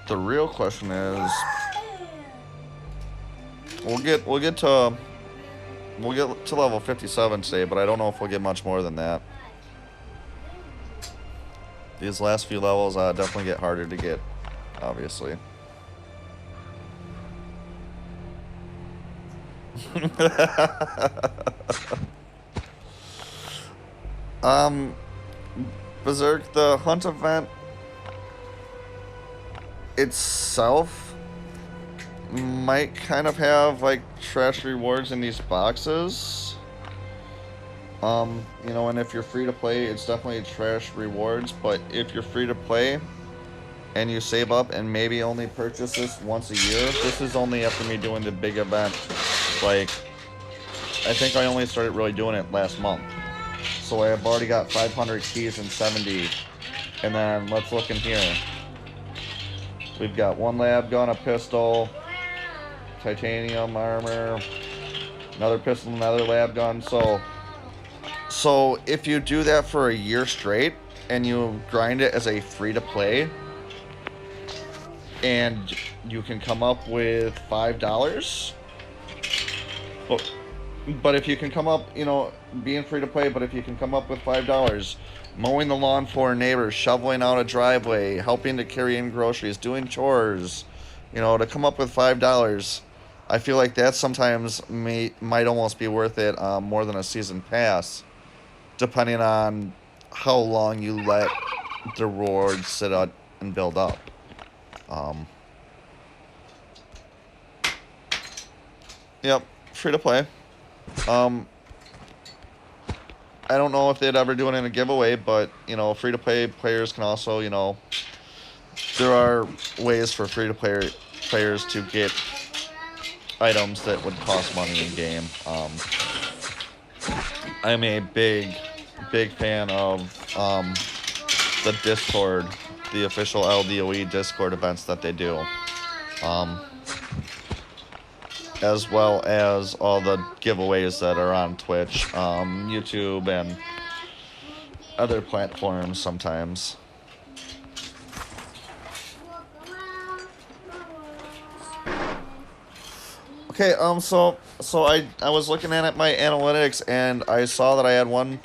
The real question is, we'll get to level 57 today, but I don't know if we'll get much more than that. These last few levels definitely get harder to get, obviously. Berserk, the hunt event itself might kind of have like trash rewards in these boxes. You know, and if you're free to play, it's definitely trash rewards, but if you're free to play and you save up and maybe only purchase this once a year, this is only after me doing the big event. Like, I think I only started really doing it last month. So I've already got 500 keys and 70. And then let's look in here. We've got one lab gun, a pistol, titanium armor, another pistol, another lab gun. So if you do that for a year straight and you grind it as a free to play, and you can come up with $5. But if you can come up, you know, being free to play, but if you can come up with $5, mowing the lawn for neighbors, shoveling out a driveway, helping to carry in groceries, doing chores, you know, to come up with $5, I feel like that sometimes might almost be worth it more than a season pass, depending on how long you let the rewards sit out and build up. Yep, free to play. I don't know if they'd ever do it in a giveaway, but, you know, free to play players can also, you know, there are ways for free to play players to get items that would cost money in game. I'm a big fan of the Discord, the official LDOE Discord events that they do, as well as all the giveaways that are on Twitch, YouTube, and other platforms sometimes. Okay, so I was looking at my analytics and I saw that I had one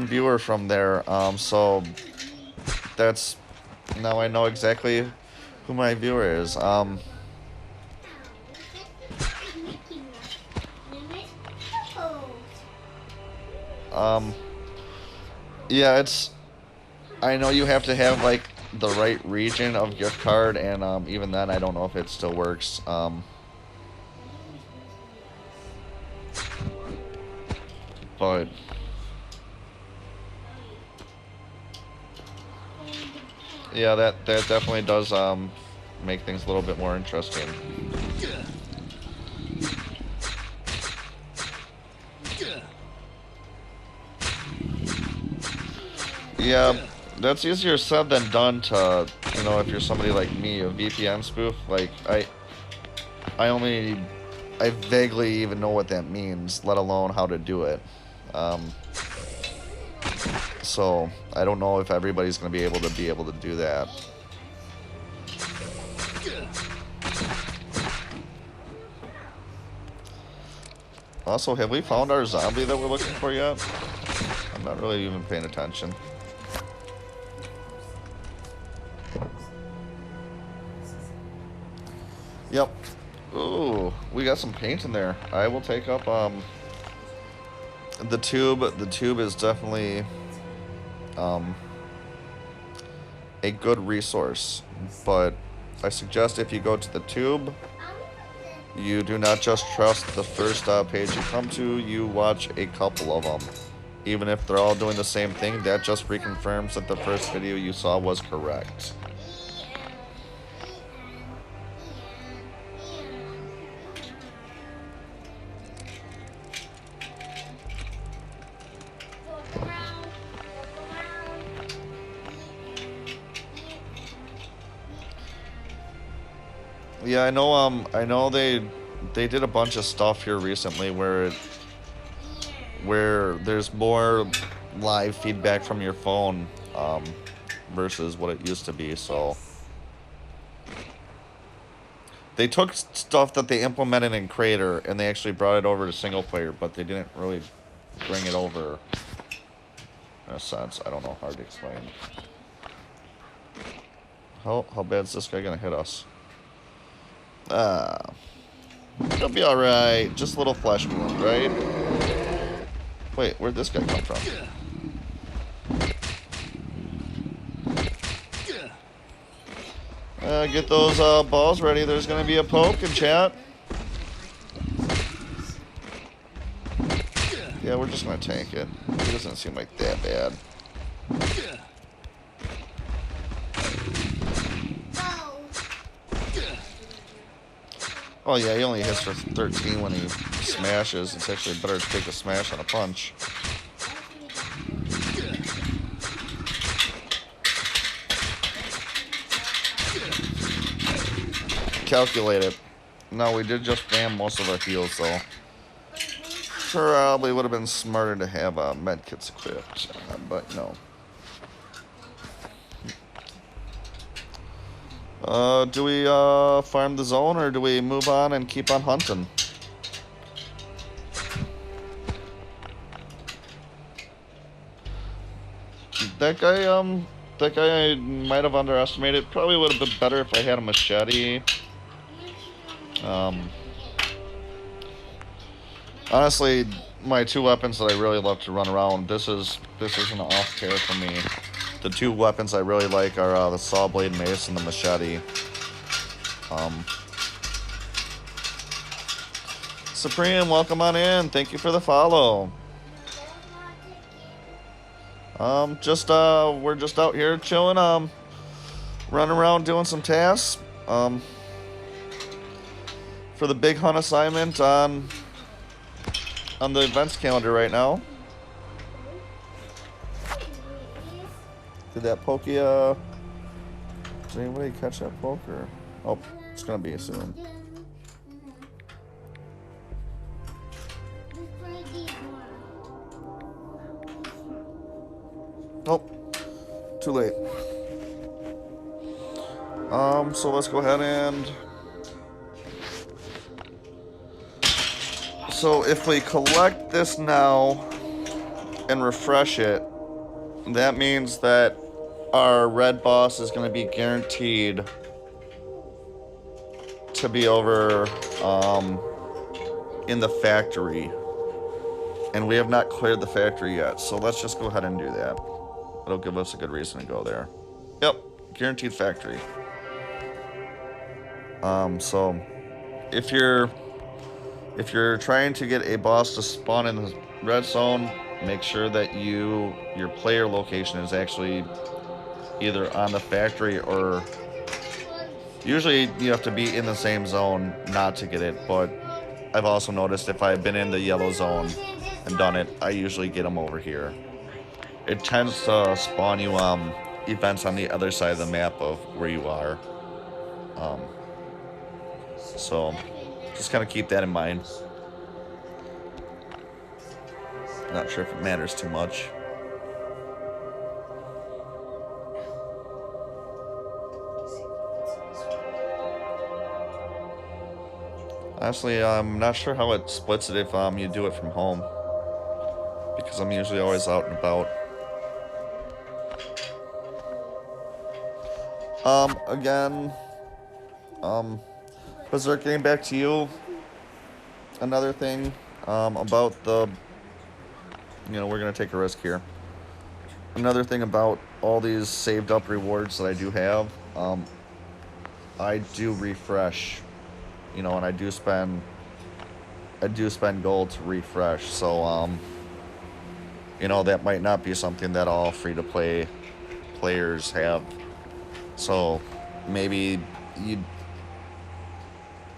viewer from there. So that's, now I know exactly who my viewer is. Yeah, I know you have to have like the right region of gift card, and even then I don't know if it still works. But yeah, that definitely does make things a little bit more interesting. Yeah, that's easier said than done to, you know, if you're somebody like me, a VPN spoof. Like, I vaguely even know what that means, let alone how to do it. So I don't know if everybody's going to be able to do that. Also, have we found our zombie that we're looking for yet? I'm not really even paying attention. Yep. Ooh, we got some paint in there. I will take up the tube. The tube is definitely a good resource, but I suggest if you go to the tube, you do not just trust the first page you come to. You watch a couple of them, even if they're all doing the same thing, that just reconfirms that the first video you saw was correct. Yeah, I know they did a bunch of stuff here recently where there's more live feedback from your phone versus what it used to be. So they took stuff that they implemented in Crater and they actually brought it over to single player, but they didn't really bring it over in a sense. I don't know, hard to explain. How bad's this guy gonna hit us? It'll be alright. Just a little flesh wound, right? Wait, where'd this guy come from? Get those balls ready. There's gonna be a poke in chat. Yeah, we're just gonna tank it. It doesn't seem like that bad. Oh yeah, he only hits for 13 when he smashes. It's actually better to take a smash than a punch. Calculate it. No, we did just spam most of our heals, so probably would have been smarter to have medkits equipped, but no. Do we farm the zone or do we move on and keep on hunting? That guy I might have underestimated. Probably would have been better if I had a machete. Honestly, my two weapons that I really love to run around, this is an off pair for me. The two weapons I really like are the saw blade mace and the machete. Supreme, welcome on in. Thank you for the follow. We're just out here chilling, running around doing some tasks, for the big hunt assignment on the events calendar right now. Did that pokey, did anybody catch that poke or? Oh, it's gonna be soon. Oh, too late. So let's go ahead and... So if we collect this now and refresh it, that means that our red boss is going to be guaranteed to be over in the factory. And we have not cleared the factory yet, so let's just go ahead and do that. It'll give us a good reason to go there. Yep, guaranteed factory. So if you're trying to get a boss to spawn in the red zone, make sure that your player location is actually either on the factory or usually you have to be in the same zone not to get it, but I've also noticed if I've been in the yellow zone and done it, I usually get them over here. It tends to spawn you events on the other side of the map of where you are. So just kind of keep that in mind. Not sure if it matters too much. Honestly, I'm not sure how it splits it if you do it from home, because I'm usually always out and about. Again, Berserk, getting back to you, another thing about the, we're going to take a risk here. Another thing about all these saved up rewards that I do have, I do refresh, and I do spend gold to refresh. So you know, that might not be something that all free-to-play players have. So maybe you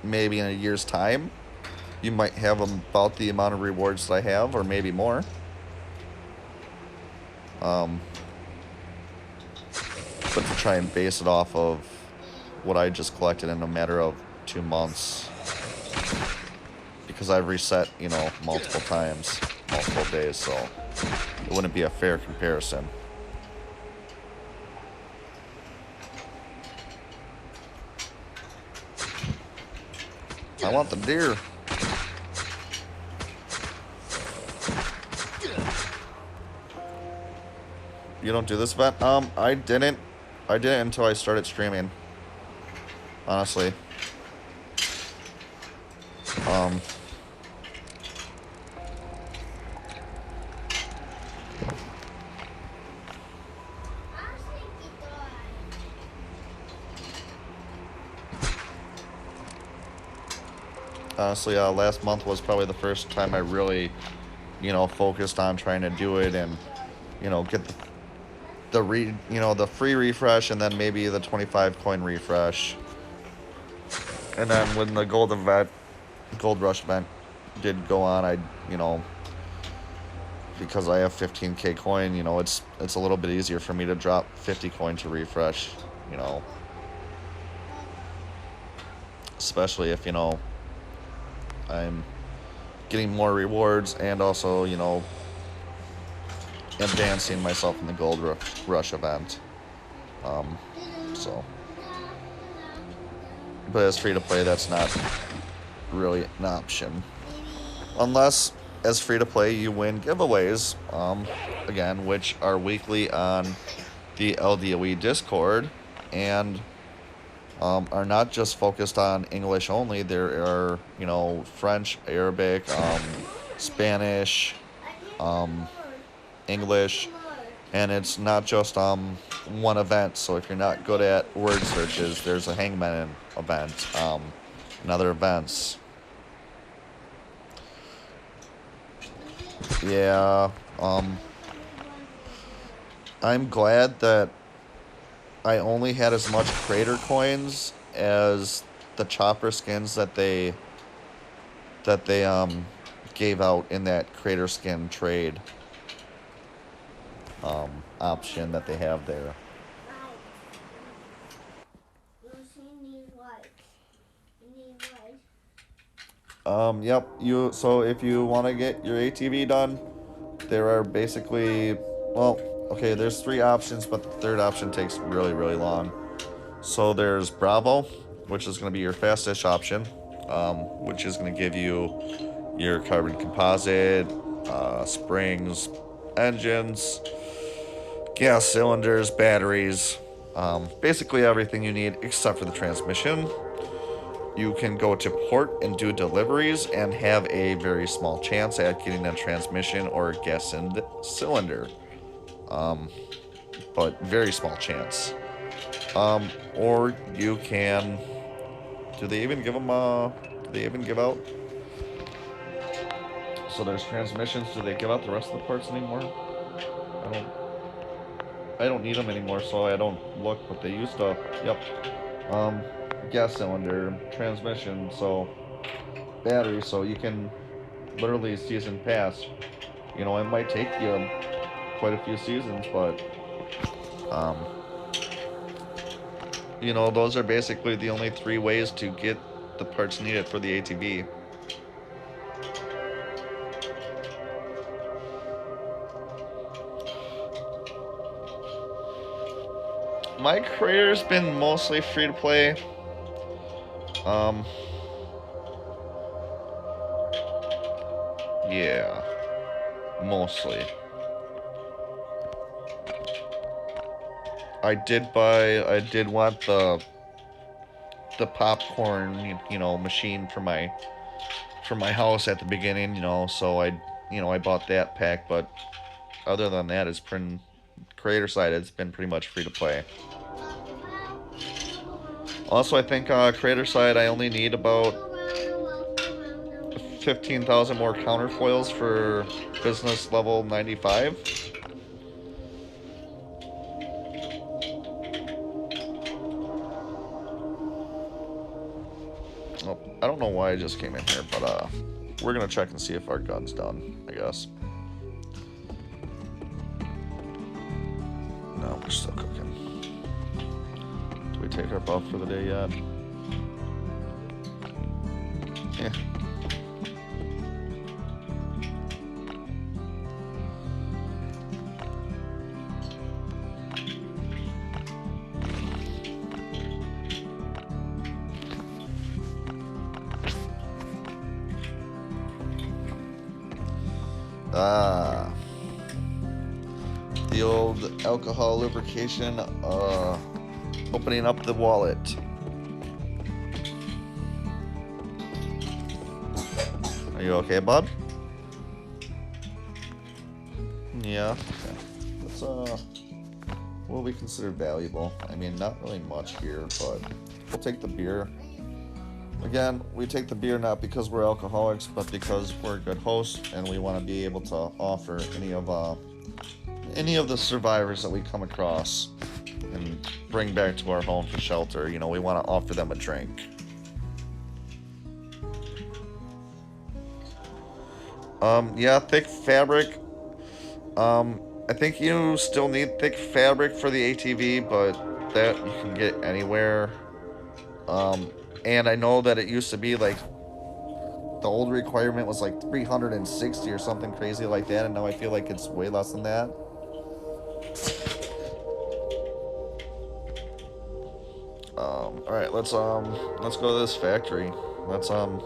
maybe in a year's time, you might have about the amount of rewards that I have, or maybe more. But to try and base it off of what I just collected in a matter of 2 months, because I've reset, you know, multiple times, multiple days, so it wouldn't be a fair comparison. I want the deer. You don't do this event? I didn't. I didn't until I started streaming. Honestly. Honestly, last month was probably the first time I really, you know, focused on trying to do it and, you know, get the free refresh and then maybe the 25 coin refresh. And then when the gold rush event did go on, I, you know, because I have 15k coin, you know, it's a little bit easier for me to drop 50 coin to refresh, you know. Especially if, you know, I'm getting more rewards and also, you know, advancing myself in the gold rush event. So, but as free to play, that's not really an option, unless as free to play you win giveaways, again, which are weekly on the LDOE Discord, and are not just focused on English only. There are, you know, French, Arabic, Spanish, English, and it's not just one event. So if you're not good at word searches, there's a Hangman event, and other events. Yeah, I'm glad that I only had as much creator coins as the chopper skins that they gave out in that creator skin trade option that they have there. Yep, so if you want to get your ATV done, there are basically, well, okay, there's 3 options, but the third option takes really, really long. So there's Bravo, which is going to be your fastest option, which is going to give you your carbon composite, springs, engines, gas cylinders, batteries, basically everything you need except for the transmission. You can go to port and do deliveries and have a very small chance at getting a transmission or a gas cylinder. But very small chance. Or you can... Do they even give them, do they even give out? So there's transmissions. Do they give out the rest of the parts anymore? I don't need them anymore, so I don't look, but they used to. Yep. Gas cylinder, transmission, so battery, so you can literally season pass. You know, it might take you quite a few seasons, but you know, those are basically the only 3 ways to get the parts needed for the ATV. My career's been mostly free to play. Yeah, mostly. I did want the popcorn, you know, machine for my house at the beginning, you know, so I bought that pack, but other than that, it's been creator side, it's been pretty much free to play. Also, I think creator side, I only need about 15,000 more counterfoils for business level 95. Oh, I don't know why I just came in here, but we're gonna check and see if our gun's done, I guess. No, we're still cooking. Do we take our buff for the day yet? Yeah. The old alcohol lubrication, opening up the wallet. Are you okay, bud? Yeah. Okay. That's what we consider valuable. I mean, not really much here, but we'll take the beer. Again, we take the beer not because we're alcoholics, but because we're good hosts and we want to be able to offer any of the survivors that we come across and bring back to our home for shelter. You know, we want to offer them a drink. Yeah, thick fabric. I think you still need thick fabric for the ATV, but that you can get anywhere. And I know that it used to be like the old requirement was like 360 or something crazy like that, and now I feel like it's way less than that. All right, let's go to this factory. Let's All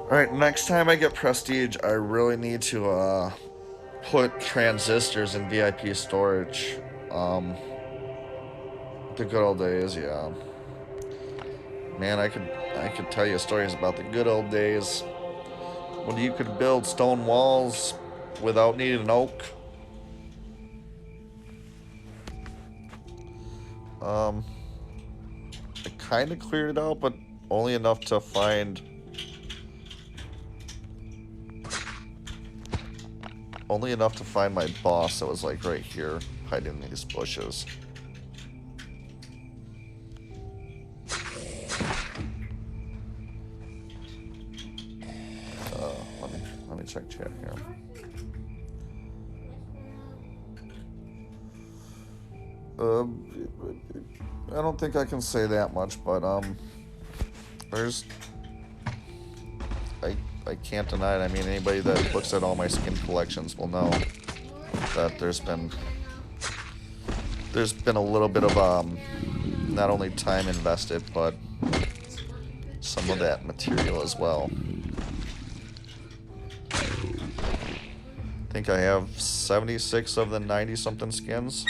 right, next time I get prestige, I really need to put transistors in VIP storage. The good old days, yeah. Man, I could tell you stories about the good old days when you could build stone walls without needing an oak. I kind of cleared it out, but only enough to find my boss that was like right here, hiding in these bushes. Let me check chat here. I don't think I can say that much, but there's I can't deny it. I mean, anybody that looks at all my skin collections will know that there's been a little bit of not only time invested, but some of that material as well. I think I have 76 of the 90 something skins.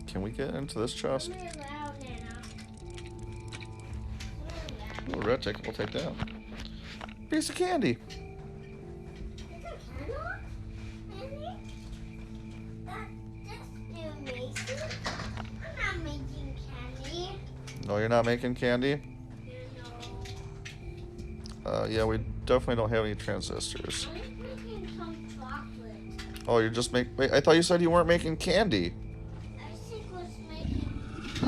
Can we get into this chest? Ooh, red ticket, we'll take that. Piece of candy. No, you're not making candy? Yeah, we definitely don't have any transistors. I'm making some chocolate. Oh, you're just wait, I thought you said you weren't making candy. I was making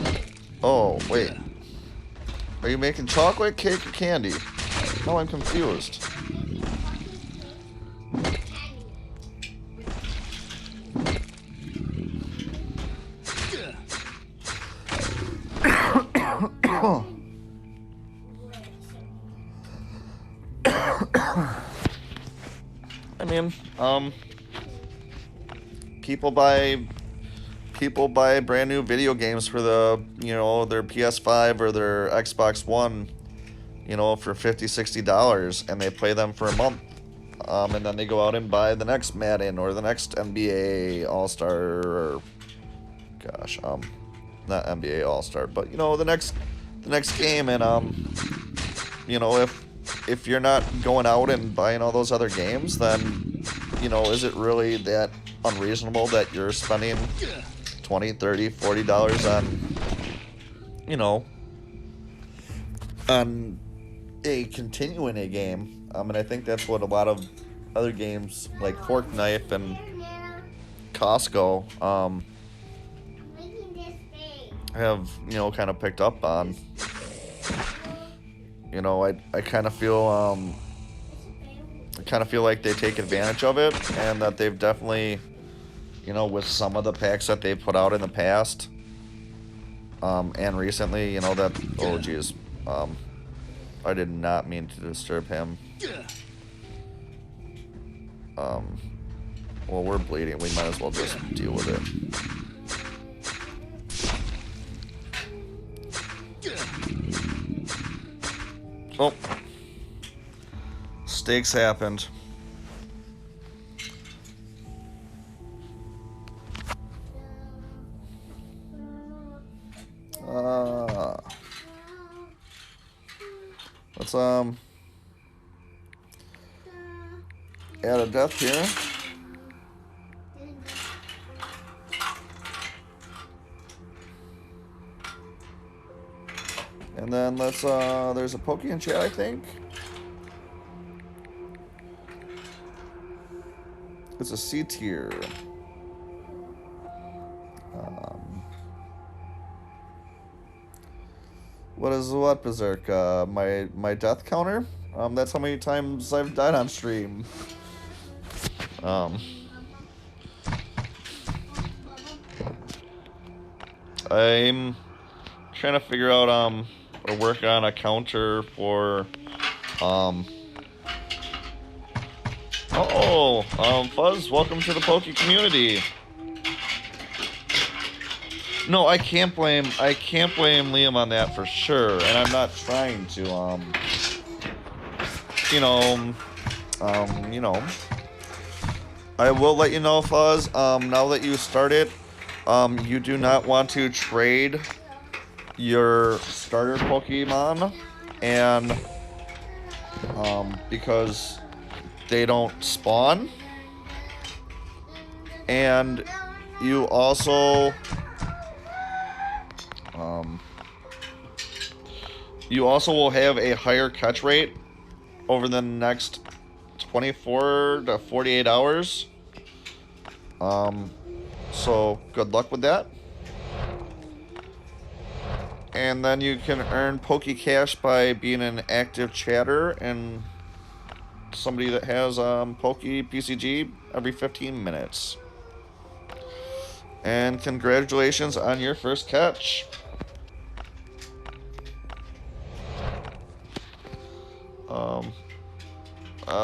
cake. Oh, wait. Are you making chocolate, cake, or candy? No, I'm confused. I mean, people buy brand new video games for their PS5 or their Xbox One, for $50-$60, and they play them for a month. And then they go out and buy the next Madden or the next NBA All-Star, or not NBA All-Star, but the next game, and if you're not going out and buying all those other games, then, you know, is it really that unreasonable that you're spending $20, $30, $40 on, you know, on a continuing a game? And I think that's what a lot of other games like Fork Knife and Costco Making this big. have, you know, kind of picked up on. You know, I kind of feel like they take advantage of it, and that they've definitely, you know, with some of the packs that they've put out in the past, and recently, you know, that, oh geez, I did not mean to disturb him. Well, we're bleeding, we might as well just deal with it. Oh, stakes happened. Let's add a death here. And then let's there's a Pokey in chat, I think. It's a C tier. What is what, Berserk? My death counter? That's how many times I've died on stream. I'm trying to figure out or work on a counter for Fuzz, welcome to the Pokey community. No, I can't blame Liam on that for sure, and I'm not trying to you know, I will let you know, Fuzz, now that you started, you do not want to trade your starter Pokemon, and because they don't spawn, and you also will have a higher catch rate over the next 24 to 48 hours. So good luck with that. And then you can earn PokeCash by being an active chatter and somebody that has Poke PCG every 15 minutes. And congratulations on your first catch.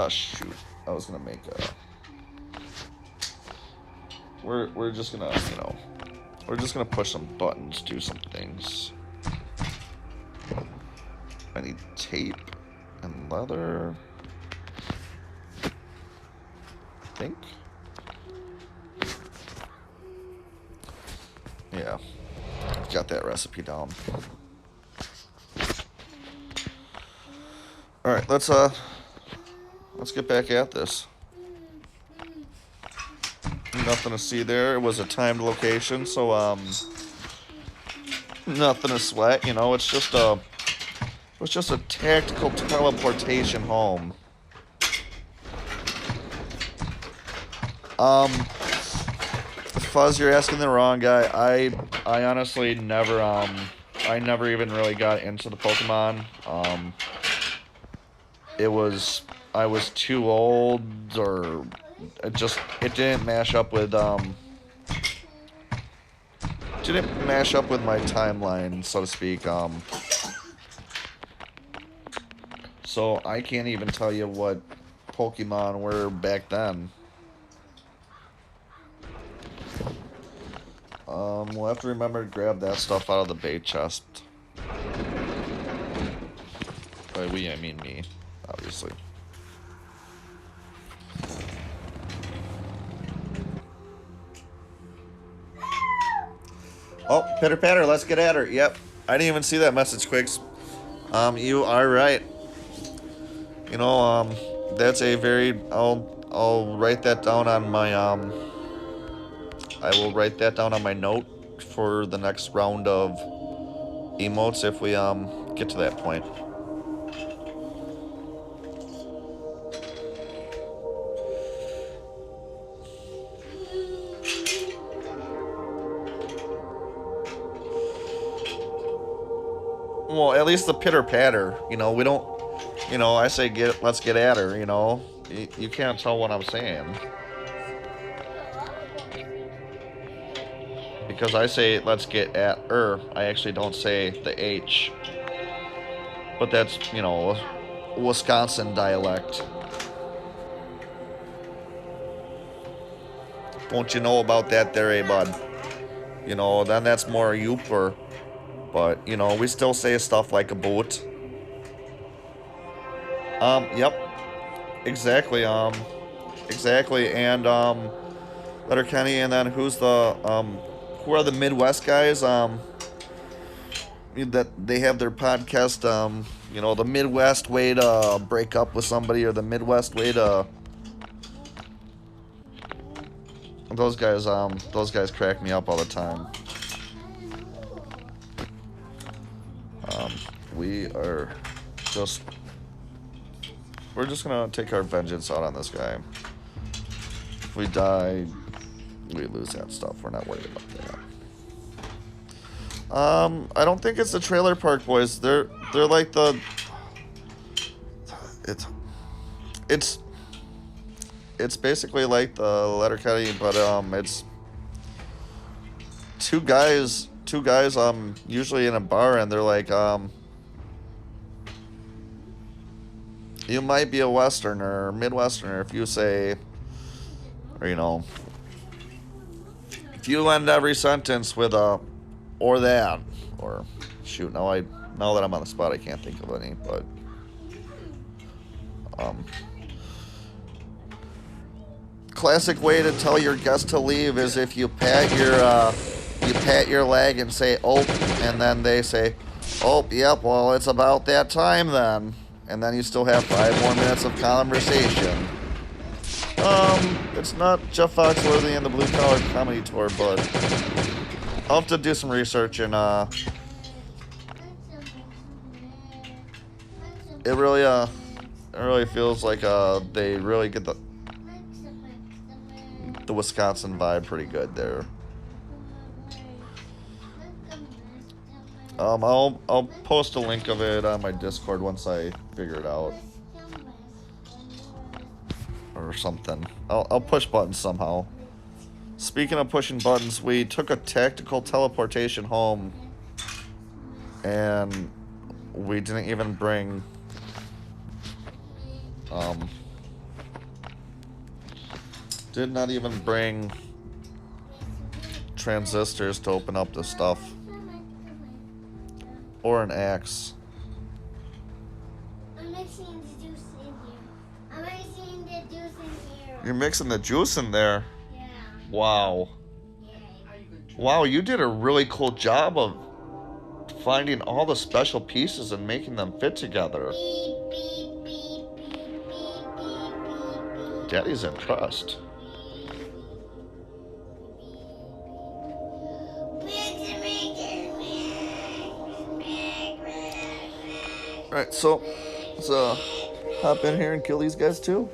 Shoot. I was gonna make a... We're just gonna, you know, we're just gonna push some buttons, do some things. I need tape and leather. I think. Yeah, got that recipe down. All right, let's get back at this. Nothing to see there. It was a timed location, so nothing to sweat. You know, it's just a tactical teleportation home. Fuzz, you're asking the wrong guy. I honestly never I never even really got into the Pokemon. I was too old, or it didn't mash up with my timeline, so to speak. So I can't even tell you what Pokemon were back then. We'll have to remember to grab that stuff out of the bait chest. By we, I mean me, obviously. Oh, pitter patter, let's get at her. Yep, I didn't even see that message, Quicks. You are right. You know, that's a very. I'll write that down on my I will write that down on my note for the next round of emotes if we get to that point. Well, at least the pitter patter. You know, we don't. You know, I say let's get at her. You know, you can't tell what I'm saying because I say let's get at her. I actually don't say the H, but that's Wisconsin dialect. Don't you know about that there, eh, bud? You know, then that's more Youper. But, you know, we still say stuff like a boat. Yep. Exactly, exactly. And, Letterkenny, and then who are the Midwest guys, that they have their podcast, the Midwest way to break up with somebody, or the Midwest way to... Those guys crack me up all the time. We're just gonna take our vengeance out on this guy. If we die, we lose that stuff. We're not worried about that. I don't think it's the Trailer Park Boys. They're like the... It's basically like the Letterkenny, but it's two guys usually in a bar, and they're like, you might be a Westerner or Midwesterner if you say, or if you end every sentence with a or that, or shoot, now that I'm on the spot I can't think of any, but classic way to tell your guest to leave is if you pat your leg and say, oh, and then they say, oh, yep, well, it's about that time then. And then you still have 5 more minutes of conversation. It's not Jeff Foxworthy and the Blue Collar Comedy Tour, but I'll have to do some research, and it really feels like they really get the Wisconsin vibe pretty good there. I'll post a link of it on my Discord once I figure it out, or something. I'll push buttons somehow. Speaking of pushing buttons, we took a tactical teleportation home, and we didn't even bring did not even bring transistors to open up the stuff. Or an axe. I'm mixing the juice in here. I'm mixing the juice in here. You're mixing the juice in there? Yeah. Wow. Yeah. Wow, you did a really cool job of finding all the special pieces and making them fit together. Beep, beep, beep, beep, beep, beep, beep. Daddy's impressed. Alright, so let's hop in here and kill these guys too.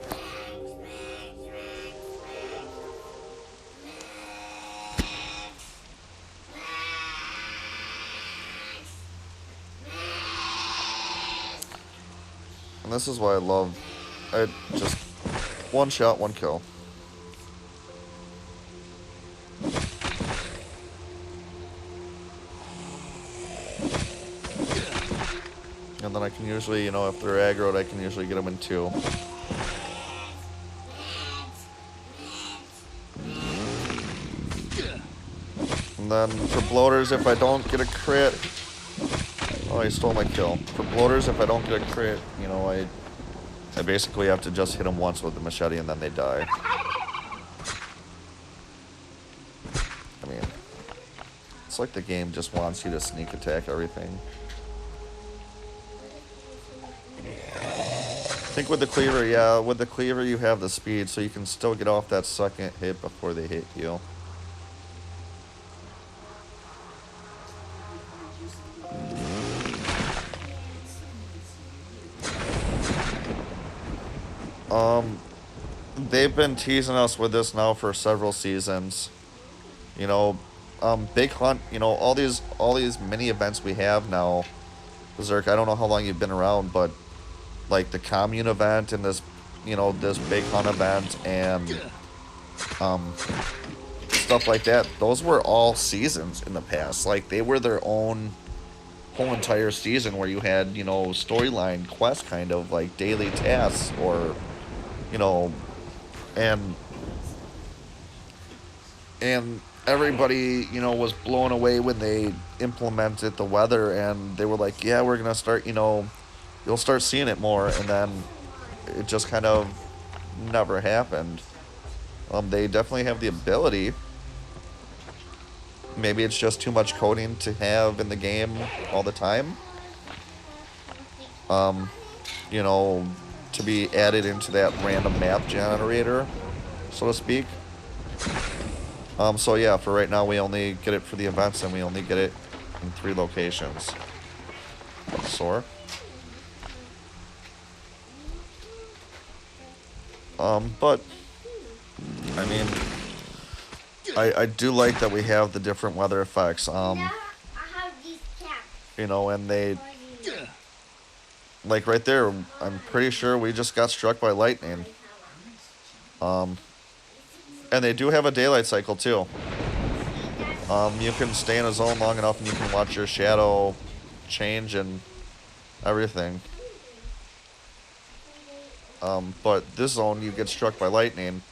And this is why I just one shot, one kill. And then I can usually, if they're aggroed, I can usually get them in 2. And then for bloaters, if I don't get a crit... Oh, he stole my kill. For bloaters, if I don't get a crit, I basically have to just hit them once with the machete and then they die. I mean, it's like the game just wants you to sneak attack everything. think with the cleaver, yeah, with the cleaver you have the speed, so you can still get off that second hit before they hit you. They've been teasing us with this now for several seasons. You know, Big Hunt, you know, all these mini events we have now. Berserk, I don't know how long you've been around, but like the commune event and this, you know, this Big Hunt event and stuff like that, those were all seasons in the past. Like they were their own whole entire season where you had, you know, storyline quest kind of like daily tasks or, you know, and everybody, you know, was blown away when they implemented the weather and they were like, yeah, we're gonna start, you know, you'll start seeing it more, and then it just kind of never happened. They definitely have the ability. Maybe it's just too much coding to have in the game all the time. You know, to be added into that random map generator, so to speak. So yeah, for right now we only get it for the events and we only get it in 3 locations. Sore. But I mean, I do like that we have the different weather effects. Now I have these caps. You know, and they, For you. like right there, I'm pretty sure we just got struck by lightning. And they do have a daylight cycle too. You can stay in a zone long enough and you can watch your shadow change and everything. But this zone, you get struck by lightning.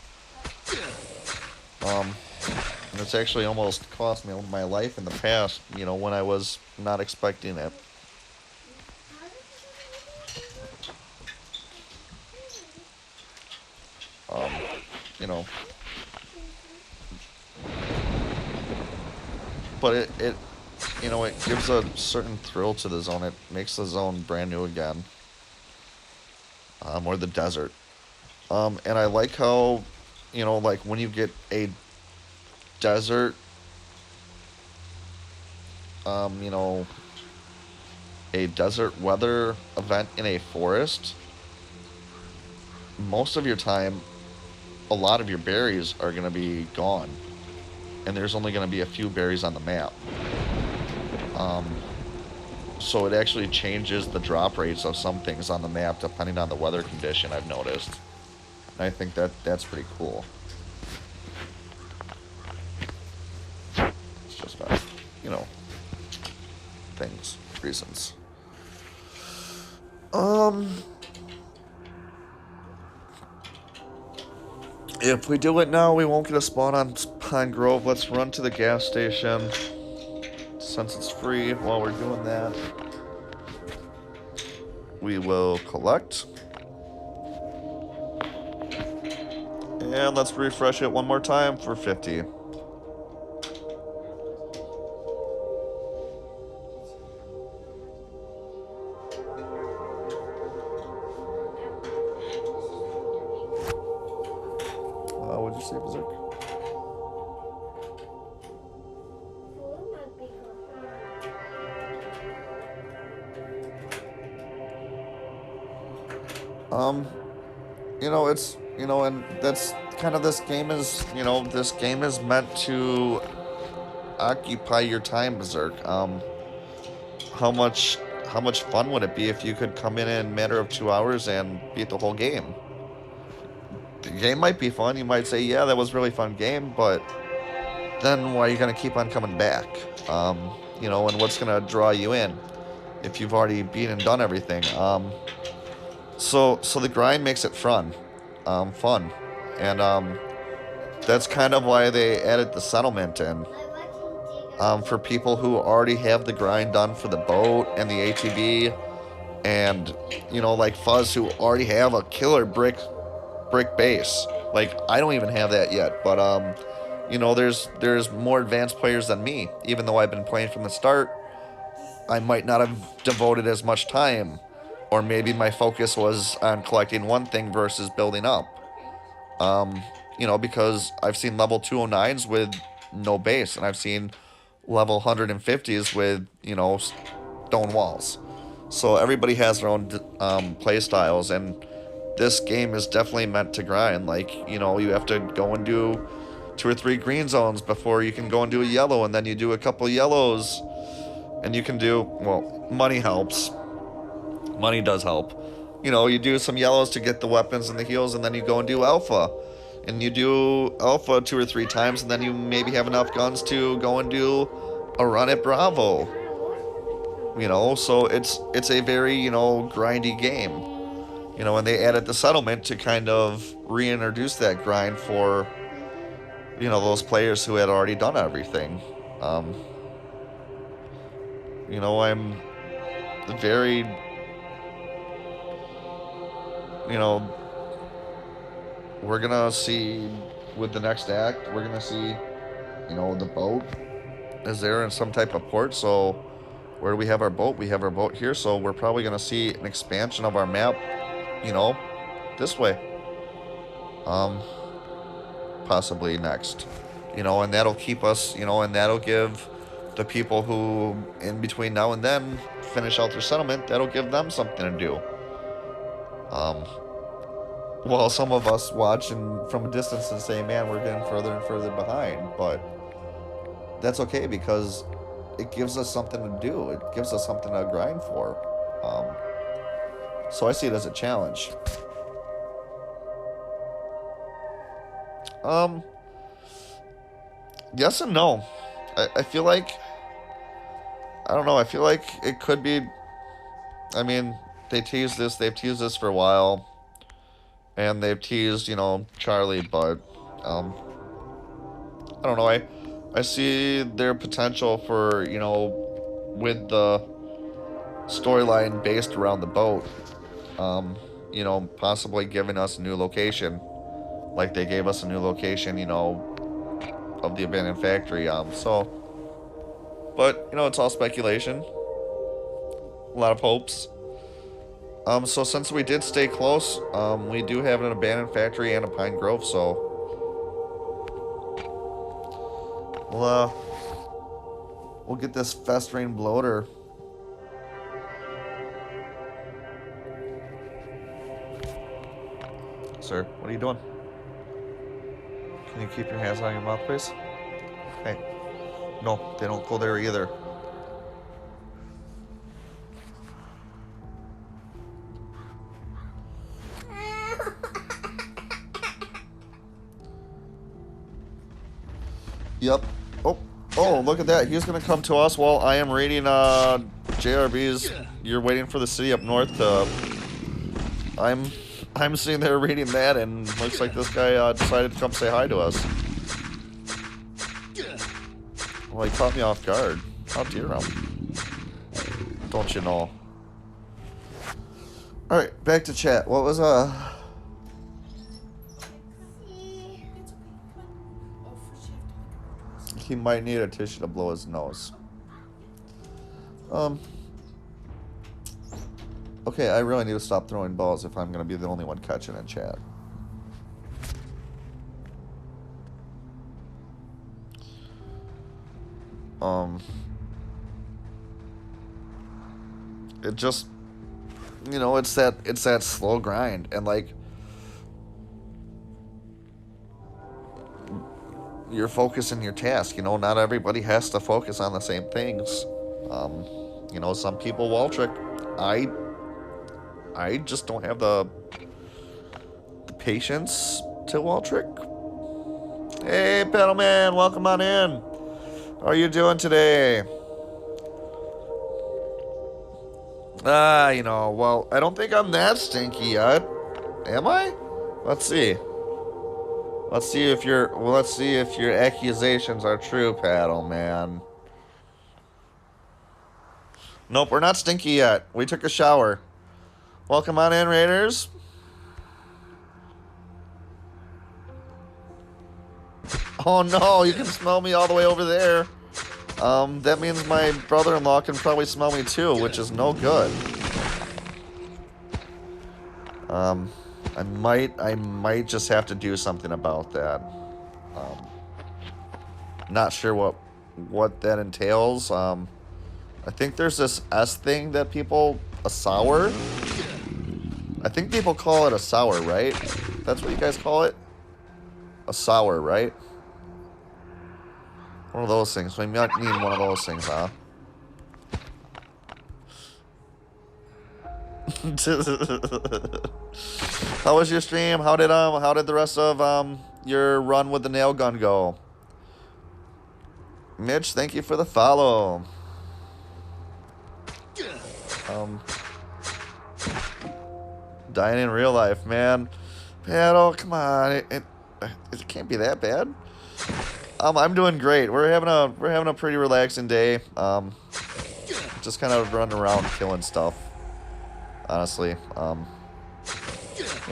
And it's actually almost cost me my life in the past, you know, when I was not expecting it. You know. But it, you know, it gives a certain thrill to the zone. It makes the zone brand new again. Or the desert. And I like how, you know, like when you get a desert, you know, a desert weather event in a forest, most of your time, a lot of your berries are going to be gone. And there's only going to be a few berries on the map. So it actually changes the drop rates of some things on the map depending on the weather condition, I've noticed. And I think that's pretty cool. It's just, you know, things, reasons. If we do it now, we won't get a spawn on Pine Grove. Let's run to the gas station. Since it's free, while we're doing that, we will collect. And let's refresh it one more time for 50. What'd you say, Berserk? You know, it's, you know, and that's kind of this game is, you know, this game is meant to occupy your time, Berserk. How much fun would it be if you could come in a matter of 2 hours and beat the whole game? The game might be fun. You might say, yeah, that was a really fun game, but then why are you going to keep on coming back? You know, and what's going to draw you in if you've already beaten and done everything? So the grind makes it fun, and that's kind of why they added the settlement in. For people who already have the grind done for the boat and the ATV, and you know, like Fuzz, who already have a killer brick base. Like I don't even have that yet, but you know, there's more advanced players than me. Even though I've been playing from the start, I might not have devoted as much time Or maybe my focus was on collecting one thing versus building up. You know, because I've seen level 209s with no base, and I've seen level 150s with, you know, stone walls. So everybody has their own play styles, and this game is definitely meant to grind. Like, you know, you have to go and do 2 or 3 green zones before you can go and do a yellow, and then you do a couple yellows, and you can do, well, money helps. Money does help. You know, you do some yellows to get the weapons and the heals, and then you go and do alpha. And you do alpha 2 or 3 times, and then you maybe have enough guns to go and do a run at Bravo. You know, so it's a very, you know, grindy game. You know, and they added the settlement to kind of reintroduce that grind for, you know, those players who had already done everything. You know, I'm very, you know, we're gonna see with the next act, we're gonna see, you know, the boat is there in some type of port. So where do we have our boat? We have our boat here, so we're probably gonna see an expansion of our map, you know, this way. Possibly next. You know, and that'll keep us, you know, and that'll give the people who in between now and then finish out their settlement, that'll give them something to do. Well, some of us watch and from a distance and say, man, we're getting further and further behind, but that's okay because it gives us something to do. It gives us something to grind for. So I see it as a challenge. Yes and no. I feel like, I don't know, I feel like it could be, I mean, they've teased this for a while, and they've teased, you know, Charlie, but, I don't know, I see their potential for, you know, with the storyline based around the boat, you know, possibly giving us a new location, like they gave us a new location, you know, of the abandoned factory, but, you know, it's all speculation, a lot of hopes. So since we did stay close, we do have an abandoned factory and a Pine Grove, so we'll get this festering bloater. Sir, what are you doing? Can you keep your hands on your mouth, please? Hey, no, they don't go there either. Yep. Oh, look at that. He's going to come to us while I am raiding JRB's. You're waiting for the city up north to... I'm sitting there reading that, and looks like this guy decided to come say hi to us. Well, he caught me off guard. How dare him. Don't you know? Alright, back to chat. What was, he might need a tissue to blow his nose. Okay, I really need to stop throwing balls if I'm going to be the only one catching in chat. It just, you know, it's that slow grind, and like, you're focusing your task, you know, not everybody has to focus on the same things. You know, some people wall trick. I just don't have the patience to wall trick. Hey, Pedalman, welcome on in. How are you doing today? You know, well, I don't think I'm that stinky yet. Am I? Let's see. Let's see if your accusations are true, Paddleman. Nope, we're not stinky yet. We took a shower. Welcome on in, Raiders. Oh no, you can smell me all the way over there. That means my brother-in-law can probably smell me too, which is no good. I might just have to do something about that. Not sure what that entails. I think there's this S thing that a sour. I think people call it a sour, right? That's what you guys call it? A sour, right? One of those things. We might need one of those things, huh? How was your stream? How did the rest of your run with the nail gun go? Mitch, thank you for the follow. Dying in real life, man. Paddle, come on. It can't be that bad. I'm doing great. We're having a pretty relaxing day. Just kind of running around killing stuff. Honestly, you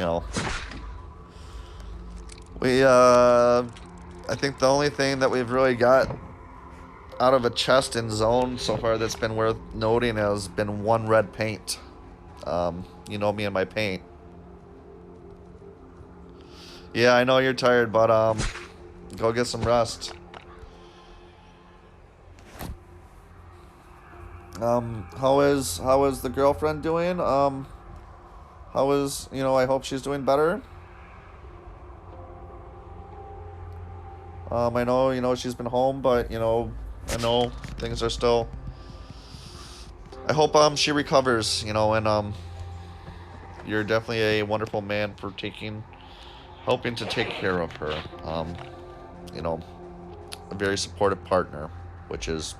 know, I think the only thing that we've really got out of a chest in zone so far that's been worth noting has been one red paint. You know me and my paint. Yeah, I know you're tired, but go get some rest. How is the girlfriend doing? I hope she's doing better. I know, she's been home, but, I know things are still... I hope, she recovers, and, you're definitely a wonderful man for helping to take care of her. A very supportive partner, which is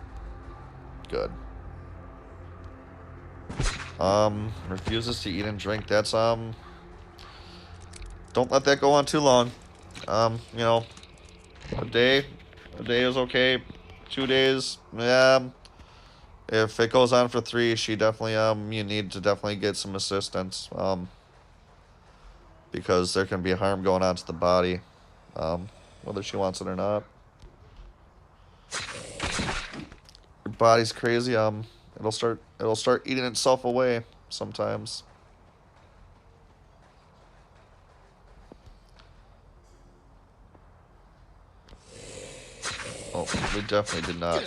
good. Refuses to eat and drink. That's, don't let that go on too long. A day is okay. 2 days, yeah. If it goes on for 3, she definitely, you need to definitely get some assistance, because there can be harm going on to the body, whether she wants it or not. Your body's crazy, it'll start eating itself away sometimes. Oh, we definitely did not.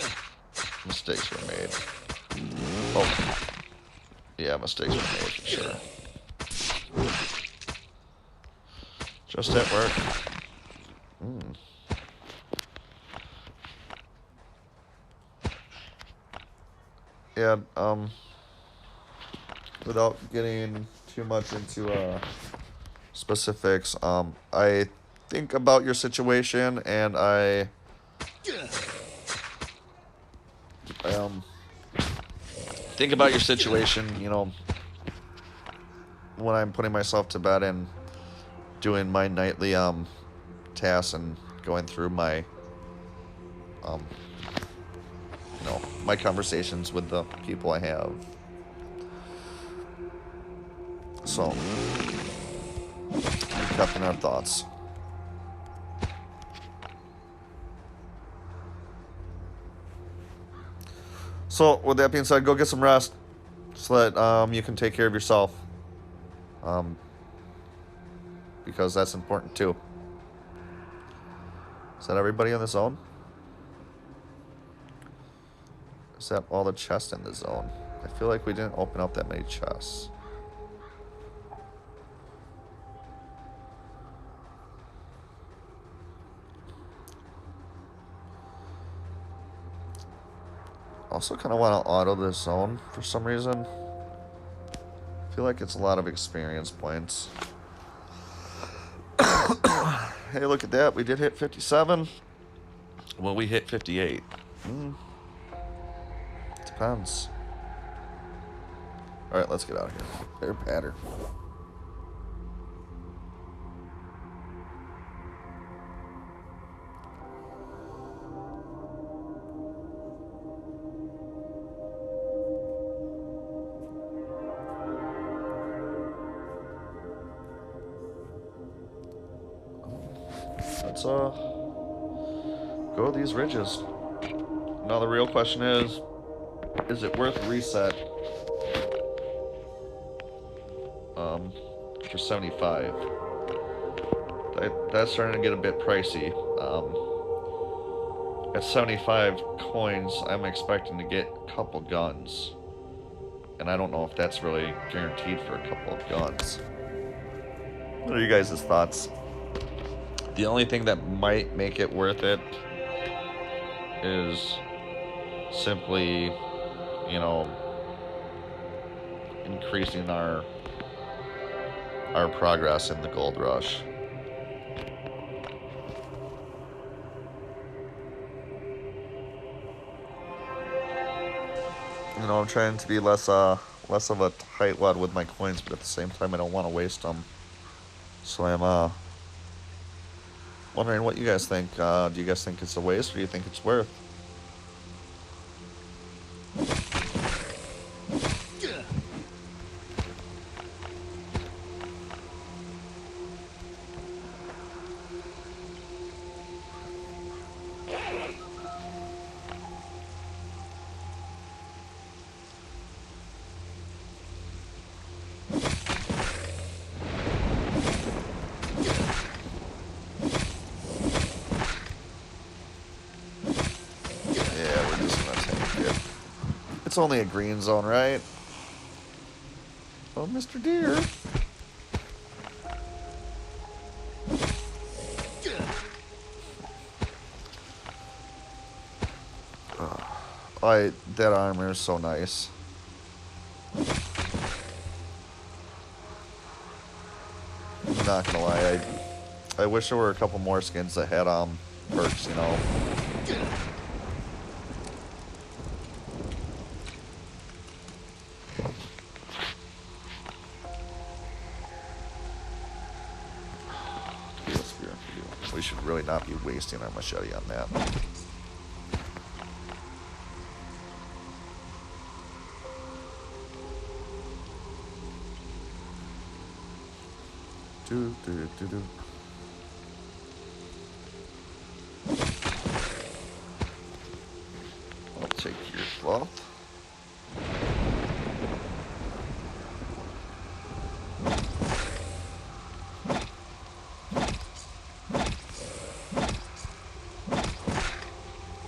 Mistakes were made. Oh. Yeah, mistakes were made for sure. Just at work. Yeah, without getting too much into specifics, I think about your situation, and I think about your situation, when I'm putting myself to bed and doing my nightly tasks and going through my my conversations with the people I have. So, kept in our thoughts. So, with that being said, go get some rest so that you can take care of yourself. Because that's important too. Is that everybody in the zone? Is that all the chests in the zone? I feel like we didn't open up that many chests. Also kind of want to auto this zone for some reason. I feel like it's a lot of experience points. Hey, look at that. We did hit 57. Well, we hit 58. Depends. Alright, let's get out of here. There, patter. Let's go these ridges. Now the real question is it worth reset? for 75. That's starting to get a bit pricey. At 75 coins, I'm expecting to get a couple guns. And I don't know if that's really guaranteed for a couple of guns. What are you guys' thoughts? The only thing that might make it worth it is simply, you know, increasing our progress in the gold rush. You know, I'm trying to be less of a tightwad with my coins, but at the same time, I don't want to waste them. So I'm wondering what you guys think. Do you guys think it's a waste, or do you think it's worth? It's only a green zone, right? Oh, Mr. Deer. That armor is so nice. I'm not gonna lie, I wish there were a couple more skins that had perks, you know. We should really not be wasting our machete on that. Do. I'll take your cloth.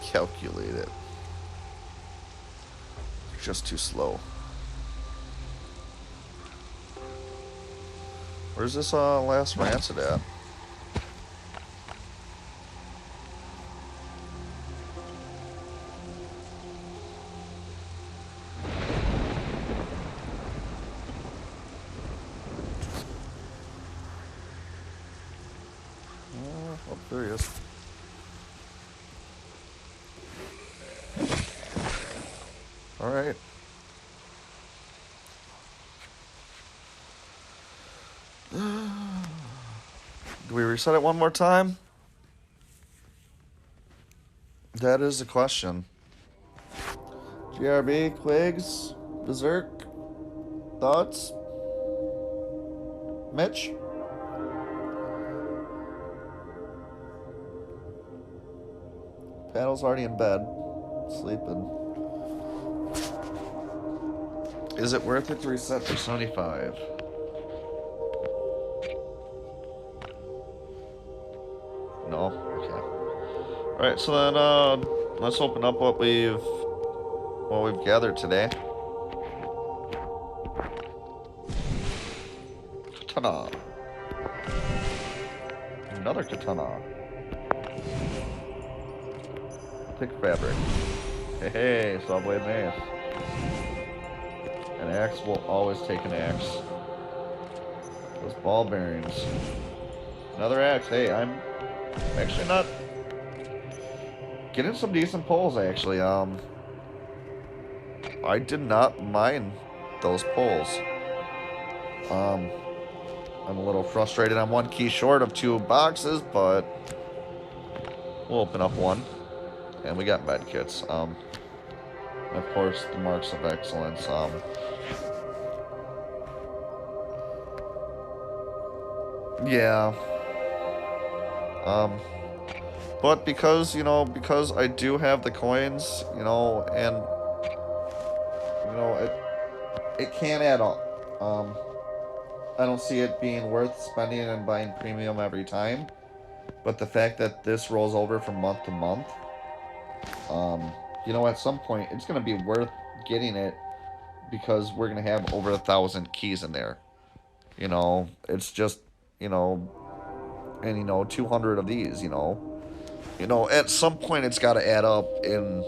Calculate it. Just too slow. Where's this last rancid at? Oh, there he is. All right. Do we reset it one more time? That is the question. GRB, Quigs, Berserk, thoughts? Mitch? Paddle's already in bed, sleeping. Is it worth it to reset for 75? No? Okay. Alright, so then let's open up what we've gathered today. Katana. Another katana. Thick fabric. Hey, saw blade mace. An axe will always take an axe. Those ball bearings. Another axe. Hey, I'm actually not getting some decent pulls, actually. I did not mind those pulls. I'm a little frustrated. I'm one key short of 2 boxes, but we'll open up one. And we got med kits. Of course, the marks of excellence. Yeah. But because, you know, because I do have the coins, you know, and, you know, it can add up. I don't see it being worth spending and buying premium every time. But the fact that this rolls over from month to month, you know, at some point it's going to be worth getting it because we're going to have over 1,000 keys in there. You know, it's just, you know, and, you know, 200 of these, you know. You know, at some point it's got to add up in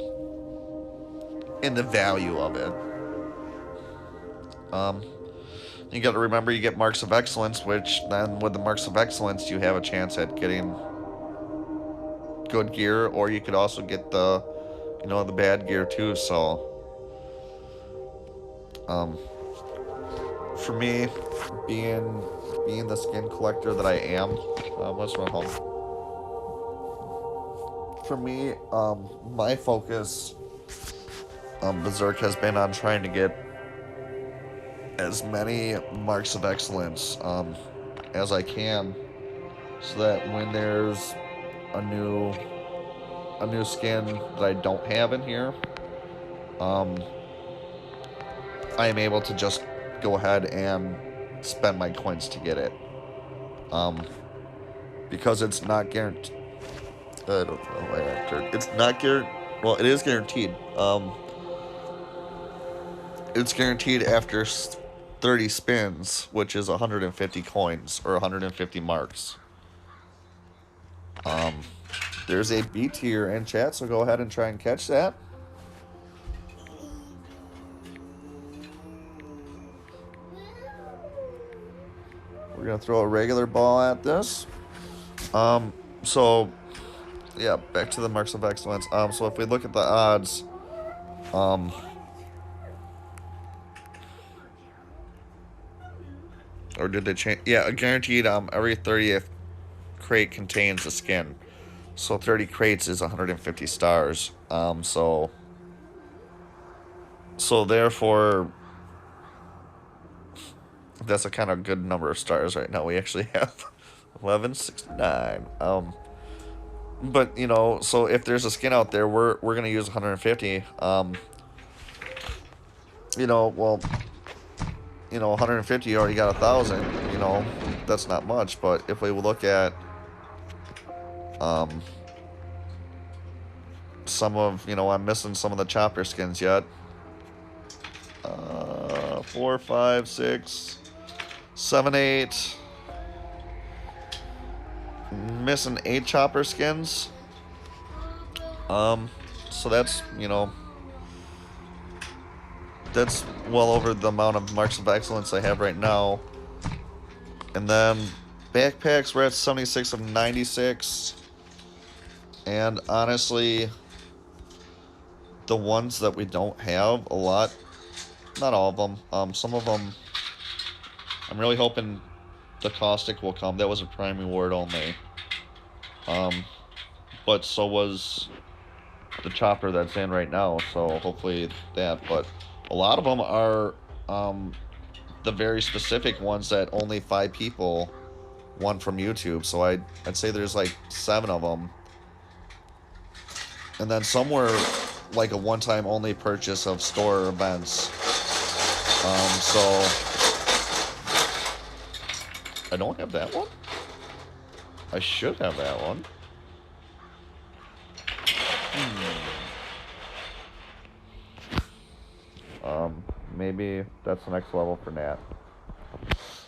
the value of it. You got to remember you get Marks of Excellence, which then with the Marks of Excellence you have a chance at getting good gear, or you could also get the, you know, the bad gear too. So, for me, being the skin collector that I am, let's run home. For me, my focus, Berserk has been on trying to get as many Marks of Excellence as I can, so that when there's a new skin that I don't have in here, I am able to just go ahead and spend my coins to get it. Because it's not guaranteed. I don't know why I turned. It's not guaranteed. Well, it is guaranteed. It's guaranteed after 30 spins, which is 150 coins or 150 marks. There's a B tier in chat, so go ahead and try and catch that. We're gonna throw a regular ball at this. So yeah, back to the Marks of Excellence. So if we look at the odds, or did they change? Yeah, guaranteed. Every 30th crate contains a skin. So 30 crates is 150 stars. So therefore, that's a kind of good number of stars right now. We actually have 1169. But you know, so if there's a skin out there, we're gonna use 150. You know, well, you know, 150, you already got 1,000. You know, that's not much. But if we look at some of, you know, I'm missing some of the chopper skins yet. 4, 5, 6, 7, 8. Missing 8 chopper skins. So that's, you know, that's well over the amount of Marks of Excellence I have right now. And then backpacks, we're at 76 of 96. And honestly, the ones that we don't have a lot, not all of them, some of them, I'm really hoping the caustic will come. That was a prime reward only. But so was the chopper that's in right now, so hopefully that. But a lot of them are the very specific ones that only 5 people won from YouTube. So I'd say there's like 7 of them. And then some were like a one-time only purchase of store events. So I don't have that one. I should have that one. Maybe that's the next level for Nat.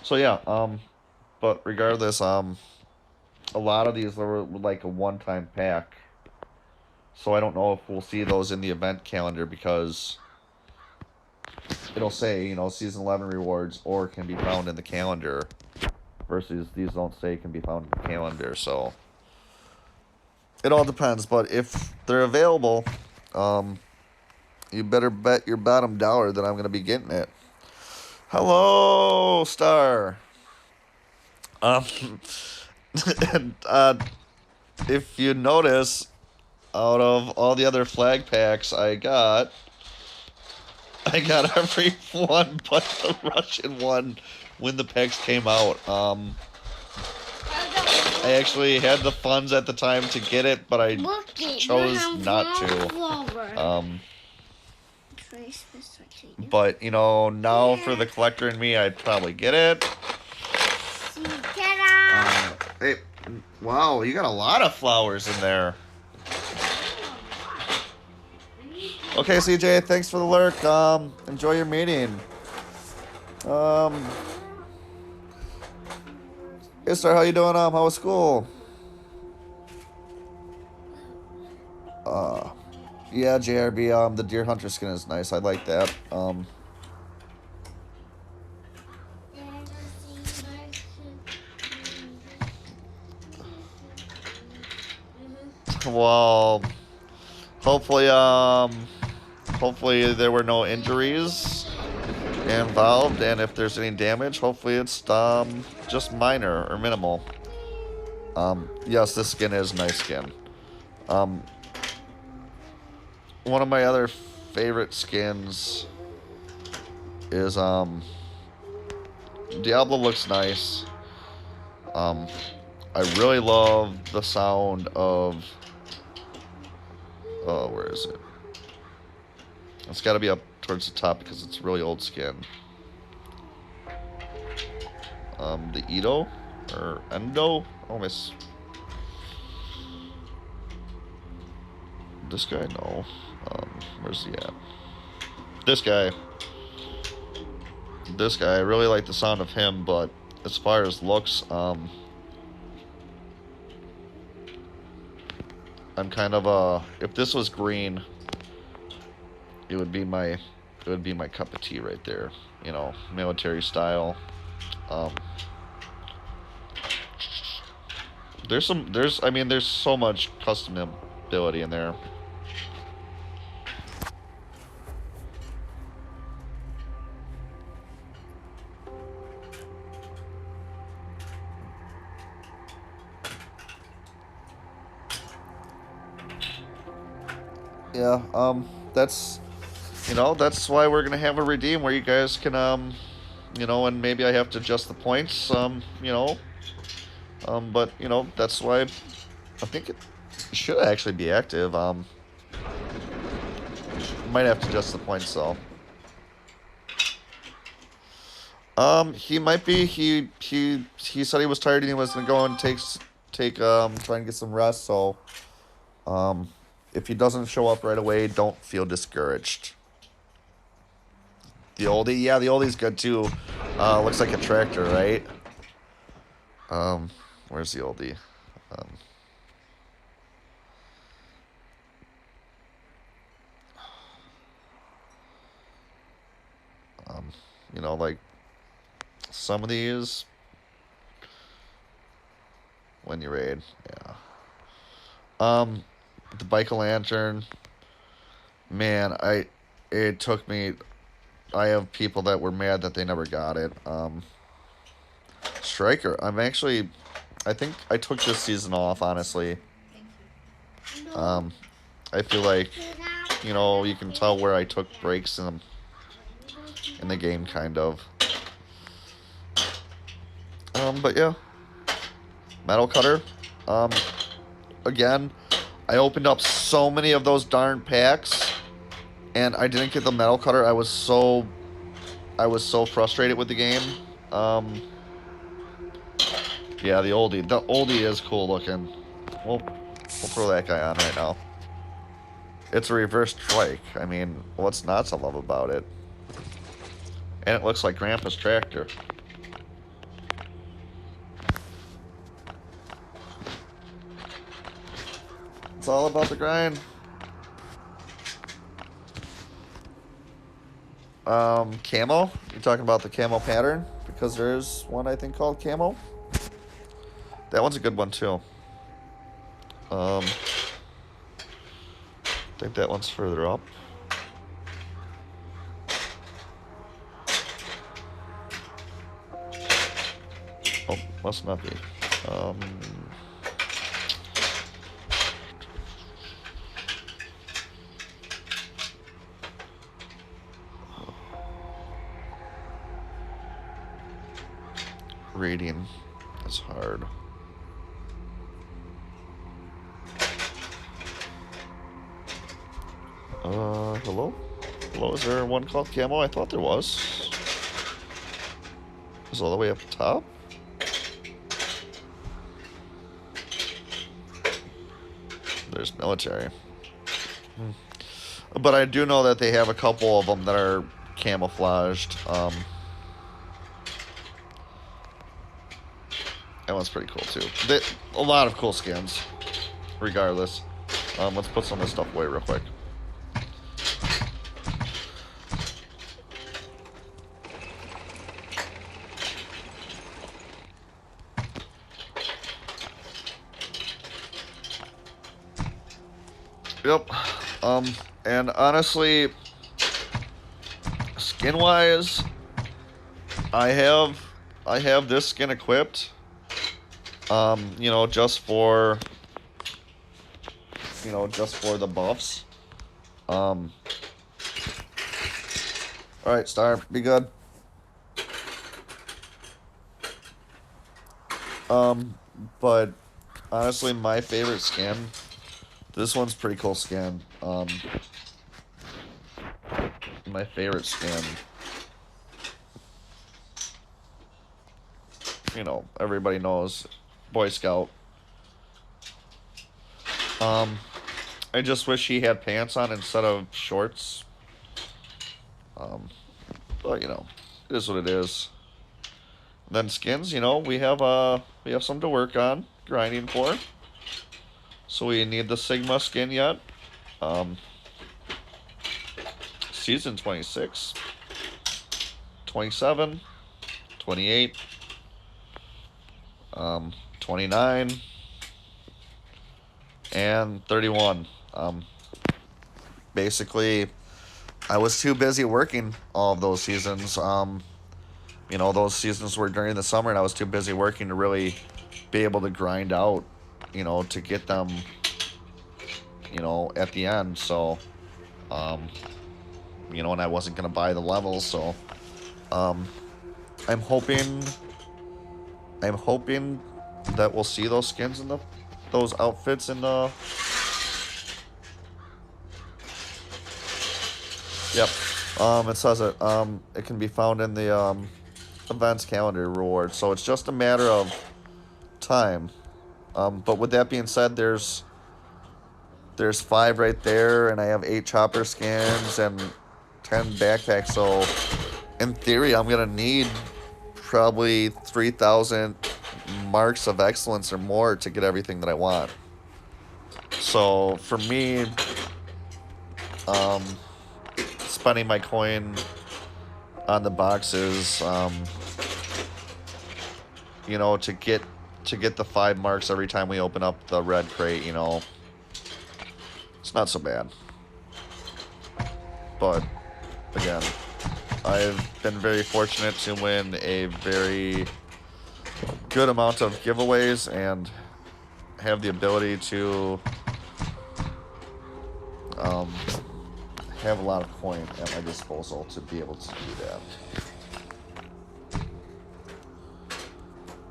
So yeah, but regardless, a lot of these were like a one-time pack. So I don't know if we'll see those in the event calendar, because it'll say, you know, season 11 rewards or can be found in the calendar, versus these don't say can be found in the calendar. So it all depends, but if they're available, you better bet your bottom dollar that I'm going to be getting it. Hello, Star. And, if you notice, out of all the other flag packs I got every one but the Russian one when the packs came out. I actually had the funds at the time to get it, but I chose not to. But, you know, now for the collector and me, I'd probably get it. See, ta-da! Hey, wow, you got a lot of flowers in there. Okay, CJ, thanks for the lurk. Enjoy your meeting. Hey, sir, how you doing? How was school? Yeah, JRB. The deer hunter skin is nice. I like that. Well, hopefully, hopefully there were no injuries involved, and if there's any damage, hopefully it's just minor or minimal. Yes, this skin is nice skin. One of my other favorite skins is Diablo looks nice. I really love the sound of where is it? It's got to be up towards the top because it's really old skin. The Edo or Endo? Oh, miss. This guy, no. Where's he at? This guy. This guy, I really like the sound of him, but as far as looks, I'm kind of if this was green, it would be my cup of tea right there. You know, military style. There's so much custom ability in there. Yeah, that's why we're gonna have a redeem where you guys can, and maybe I have to adjust the points, but, that's why I think it should actually be active, might have to adjust the points, though. He might be, he said he was tired and he was gonna go and try and get some rest, so, if he doesn't show up right away, don't feel discouraged. The oldie? Yeah, the oldie's good too. Looks like a tractor, right? Where's the oldie? Like some of these when you raid, yeah. The Bike-O-Lantern, man, it took me. I have people that were mad that they never got it. Striker, I think I took this season off, honestly. I feel like, you can tell where I took breaks in the game, kind of. But yeah. Metal Cutter. Again, I opened up so many of those darn packs, and I didn't get the Metal Cutter. I was so frustrated with the game. Yeah, the oldie. The oldie is cool looking. We'll throw that guy on right now. It's a reverse trike. I mean, what's not to love about it? And it looks like Grandpa's tractor. It's all about the grind. Camo? You're talking about the camo pattern? Because there's one, I think, called Camo. That one's a good one, too. I think that one's further up. Oh, must not be. Reading is hard. Hello? Hello, is there one called Camo? I thought there was. Is it all the way up top? There's military. But I do know that they have a couple of them that are camouflaged. That one's pretty cool too. A lot of cool skins, regardless. Let's put some of this stuff away real quick. Yep. And honestly, skin-wise, I have this skin equipped. You know, just for the buffs. Alright, Star, be good. But honestly, my favorite skin, this one's pretty cool skin. My favorite skin, you know, everybody knows, Boy Scout. I just wish he had pants on instead of shorts. But you know, it is what it is. And then skins, you know, we have some to work on, grinding for. So we need the Sigma skin yet. Season 26, 27, 28, 29, and 31. Basically, I was too busy working all of those seasons. You know, those seasons were during the summer, and I was too busy working to really be able to grind out, you know, to get them, you know, at the end. So, you know, and I wasn't going to buy the levels, so I'm hoping that we'll see those skins in those outfits in the... Yep. It says it. It can be found in the events calendar reward, so it's just a matter of time. But with that being said, there's 5 right there, and I have 8 chopper skins and 10 backpacks, so in theory I'm gonna need probably 3,000 marks of excellence or more to get everything that I want. So for me, spending my coin on the boxes, you know, to get the 5 marks every time we open up the red crate, you know, it's not so bad. But again, I've been very fortunate to win a very good amount of giveaways and have the ability to have a lot of coin at my disposal to be able to do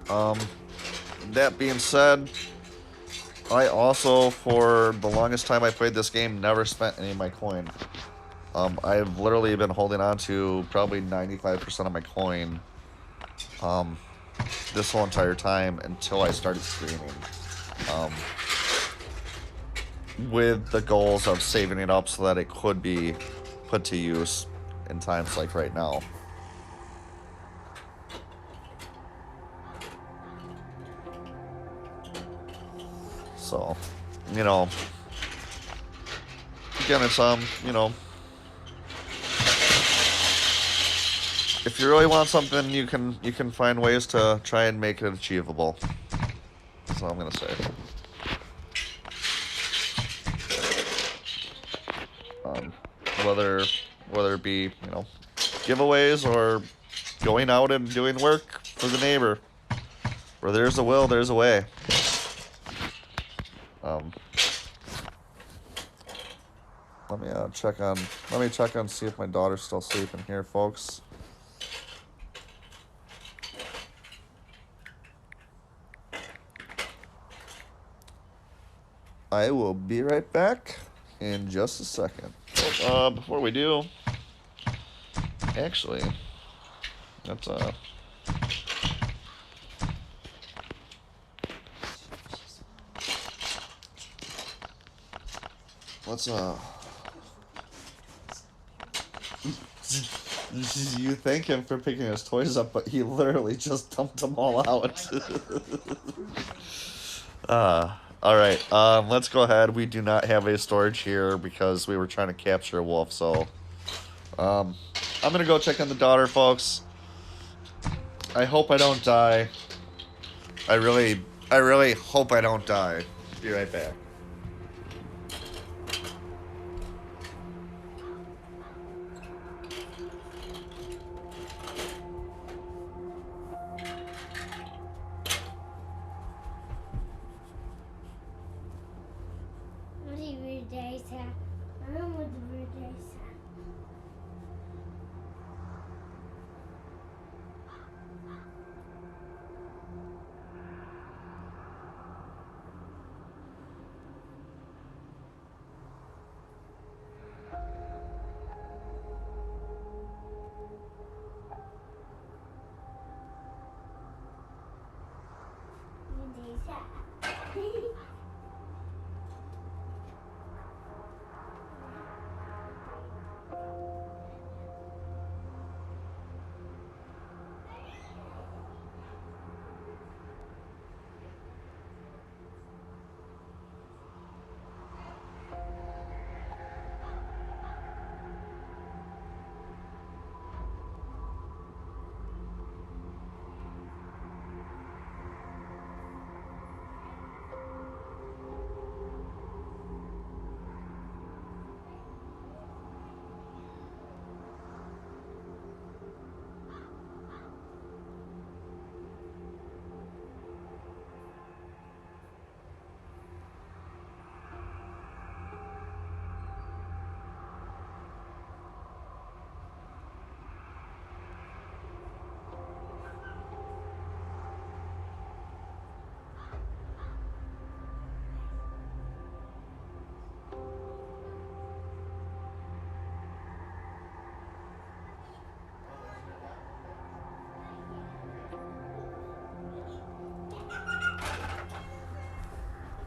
that. That being said, I also, for the longest time I played this game, never spent any of my coin. I've literally been holding on to probably 95% of my coin this whole entire time until I started streaming. With the goals of saving it up so that it could be put to use in times like right now. So, you know, again, it's, you know, if you really want something, you can find ways to try and make it achievable. That's all I'm gonna say. Whether it be, you know, giveaways or going out and doing work for the neighbor. Where there's a will, there's a way. Let me check on see if my daughter's still sleeping here, folks. I will be right back in just a second. Before we do, actually, that's Let's You thank him for picking his toys up, but he literally just dumped them all out. All right. Let's go ahead. We do not have a storage here because we were trying to capture a wolf. So, I'm gonna go check on the daughter, folks. I hope I don't die. I really hope I don't die. Be right back. What do you read, Daisy? I don't want to read Daisy.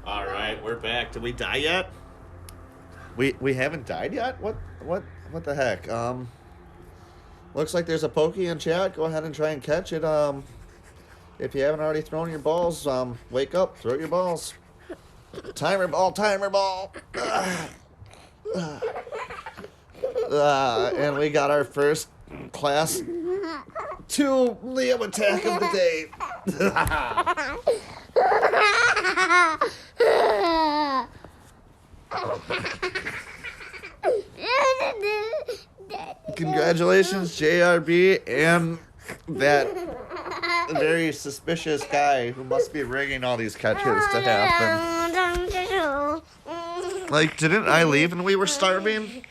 All right, we're back. Did we die yet? We haven't died yet? What the heck? Looks like there's a pokey in chat. Go ahead and try and catch it. If you haven't already thrown your balls, wake up, throw your balls. Timer ball, timer ball. And we got our first class 2 Liam attack of the day. Congratulations, JRB, and that very suspicious guy who must be rigging all these catches to happen. Like, didn't I leave and we were starving?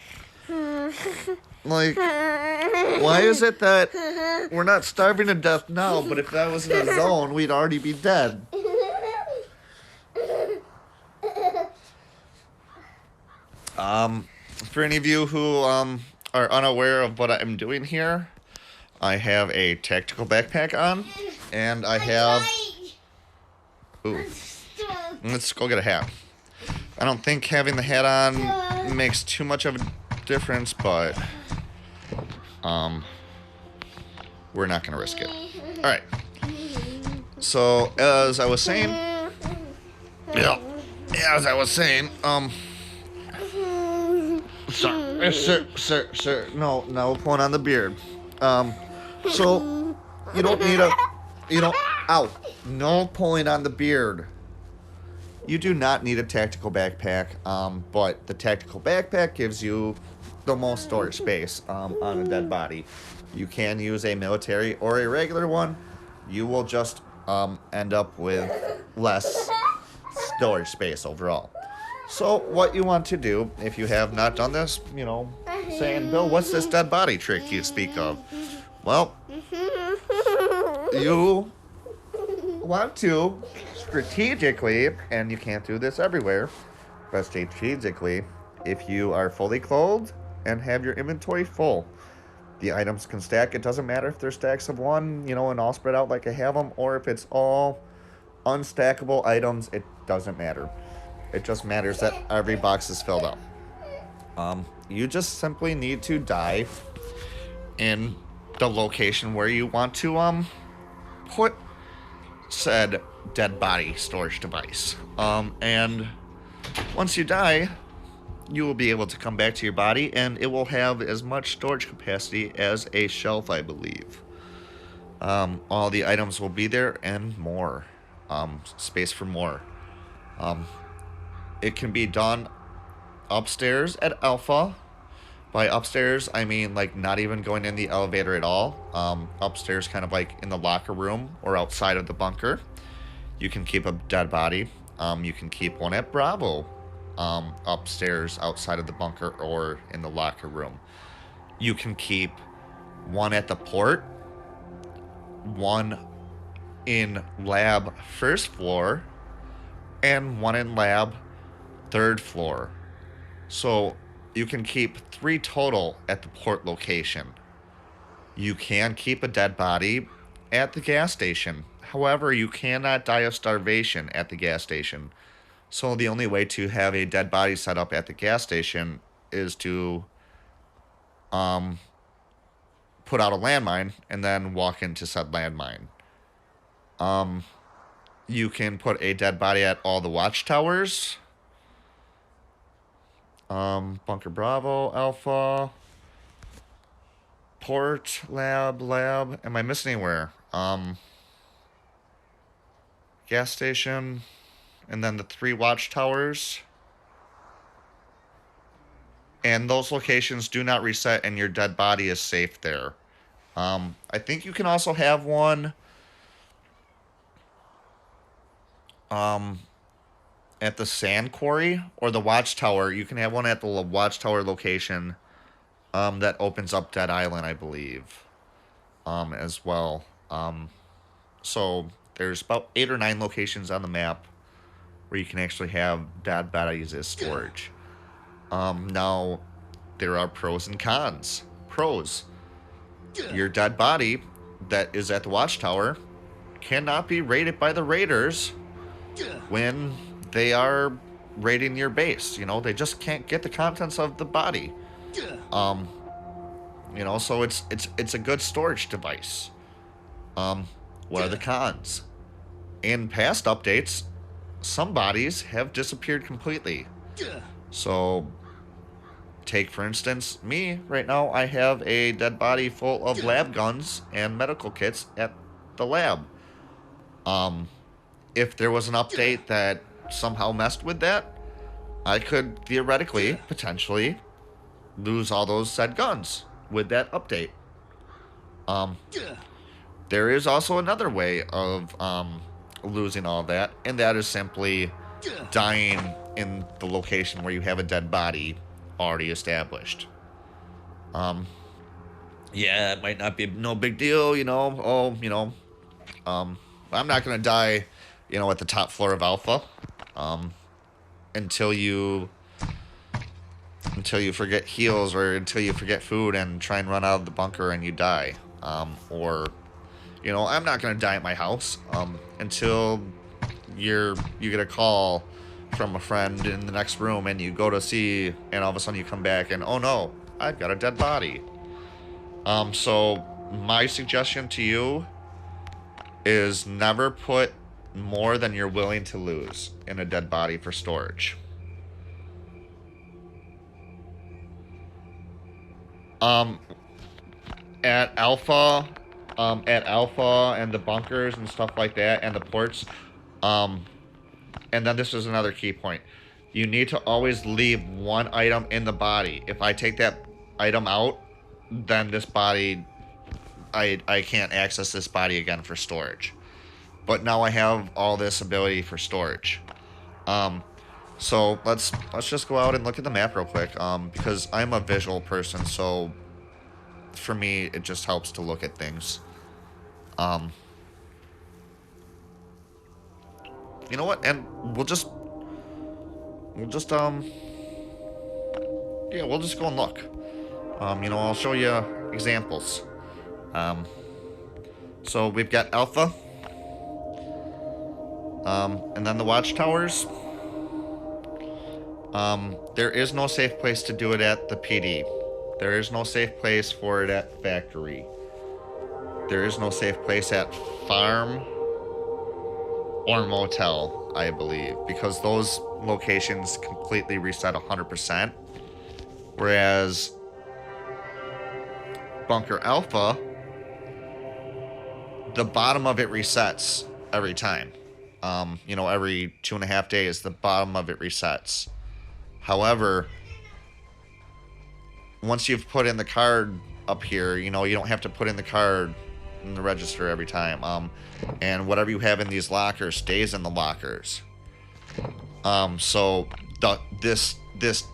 Like, why is it that we're not starving to death now, but if that was in a zone, we'd already be dead? For any of you who are unaware of what I'm doing here, I have a tactical backpack on, and I have... Ooh. Let's go get a hat. I don't think having the hat on makes too much of a difference, but we're not gonna risk it. All right. So as I was saying, sir, no pulling on the beard. So you don't need no pulling on the beard. You do not need a tactical backpack, but the tactical backpack gives you the most storage space on a dead body. You can use a military or a regular one. You will just end up with less storage space overall. So what you want to do, if you have not done this, saying, Bill, what's this dead body trick you speak of? Well, you want to strategically, and you can't do this everywhere, but strategically, if you are fully clothed and have your inventory full, the items can stack. It doesn't matter if they're stacks of one, and all spread out like I have them, or if it's all unstackable items, it doesn't matter. It just matters that every box is filled up. You just simply need to die in the location where you want to put said dead body storage device. And once you die, you will be able to come back to your body, and it will have as much storage capacity as a shelf, I believe. All the items will be there and more. Space for more. It can be done upstairs at Alpha. By upstairs, I mean like not even going in the elevator at all. Upstairs, kind of like in the locker room or outside of the bunker. You can keep a dead body. You can keep one at Bravo, upstairs outside of the bunker or in the locker room. You can keep one at the port, one in lab first floor, and one in lab third floor. So you can keep 3 total at the port location. You can keep a dead body at the gas station. However, you cannot die of starvation at the gas station. So the only way to have a dead body set up at the gas station is to put out a landmine and then walk into said landmine. You can put a dead body at all the watchtowers. Bunker Bravo, Alpha, Port, Lab. Am I missing anywhere? Gas station, and then the 3 watchtowers. And those locations do not reset, and your dead body is safe there. I think you can also have one at the sand quarry or the watchtower. You can have one at the watchtower location that opens up Dead Island, I believe, as well. So there's about 8 or 9 locations on the map where you can actually have dead bodies as storage. Now, there are pros and cons. Pros: your dead body that is at the watchtower cannot be raided by the raiders when they are raiding your base. You know, they just can't get the contents of the body. You know, so it's a good storage device. What are the cons? In past updates, some bodies have disappeared completely. So, take for instance me. Right now, I have a dead body full of lab guns and medical kits at the lab. If there was an update that somehow messed with that, I could theoretically, potentially, lose all those said guns with that update. There is also another way of losing all that, and that is simply dying in the location where you have a dead body already established. Yeah, it might not be no big deal, you know. Oh, you know, I'm not gonna die, you know, at the top floor of Alpha, until you forget heals or until you forget food and try and run out of the bunker and you die. Or, you know, I'm not gonna die at my house until you get a call from a friend in the next room and you go to see, and all of a sudden you come back and, oh no, I've got a dead body. So my suggestion to you is never put more than you're willing to lose in a dead body for storage. At Alpha and the bunkers and stuff like that and the ports, and then this is another key point. You need to always leave one item in the body. If I take that item out, then this body, I can't access this body again for storage. But now I have all this ability for storage. So let's just go out and look at the map real quick. Because I'm a visual person, so for me it just helps to look at things. You know what? And we'll just go and look. You know, I'll show you examples. So we've got Alpha, and then the watchtowers. There is no safe place to do it at the PD. There is no safe place for it at factory. There is no safe place at farm or motel, I believe, because those locations completely reset 100%. Whereas Bunker Alpha, the bottom of it resets every time. Every 2.5 days, the bottom of it resets. However, once you've put in the card up here, you don't have to put in the card in the register every time. And whatever you have in these lockers stays in the lockers. So this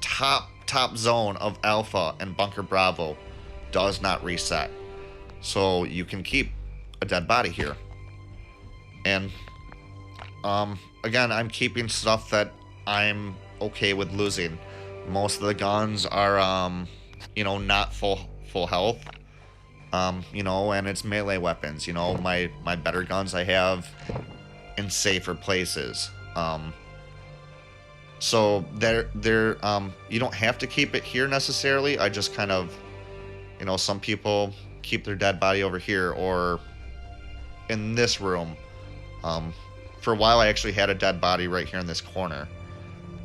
top zone of Alpha and Bunker Bravo does not reset. So you can keep a dead body here. And again, I'm keeping stuff that I'm okay with losing. Most of the guns are not full health. And it's melee weapons. My better guns I have in safer places. So they're you don't have to keep it here necessarily. I just kind of, some people keep their dead body over here or in this room. For a while I actually had a dead body right here in this corner.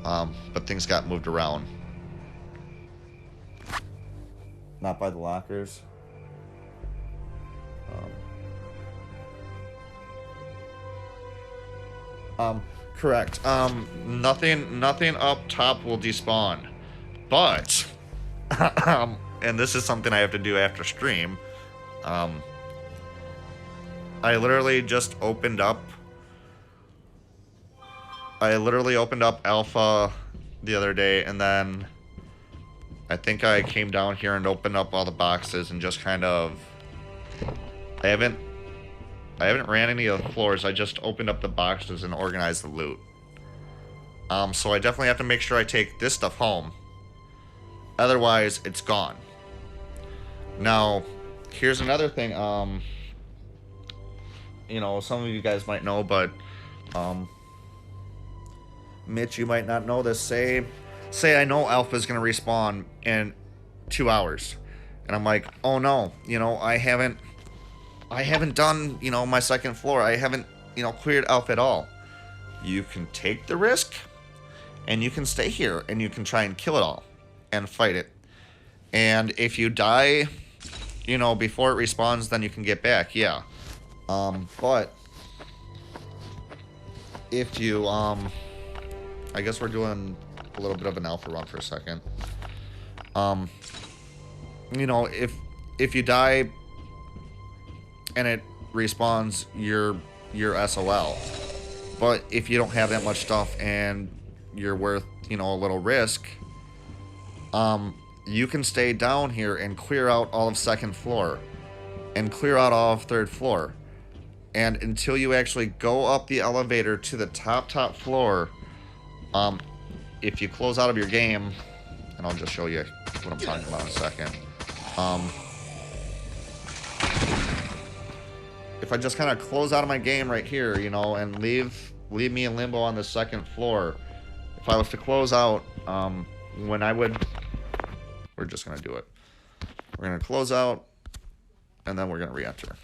But things got moved around. Not by the lockers. Correct. Nothing up top will despawn. But, and this is something I have to do after stream. I literally just opened up Alpha the other day, and then I think I came down here and opened up all the boxes and just kind of, I haven't ran any of the floors. I just opened up the boxes and organized the loot. So I definitely have to make sure I take this stuff home. Otherwise, it's gone. Now, here's another thing. Some of you guys might know, but Mitch, you might not know this. Say I know Alpha is gonna respawn in 2 hours, and I'm like, oh no, I haven't done, my second floor. I haven't, cleared Alpha at all. You can take the risk, and you can stay here, and you can try and kill it all, and fight it. And if you die, before it respawns, then you can get back, yeah. But if you, I guess we're doing a little bit of an Alpha run for a second. If you die and it respawns, you're SOL. But if you don't have that much stuff and you're worth, a little risk, you can stay down here and clear out all of second floor and clear out all of third floor. And until you actually go up the elevator to the top floor, if you close out of your game, and I'll just show you what I'm talking about in a second. If I just kind of close out of my game right here, and leave me in limbo on the second floor, if I was to close out, we're just going to do it. We're going to close out, and then we're going to re-enter.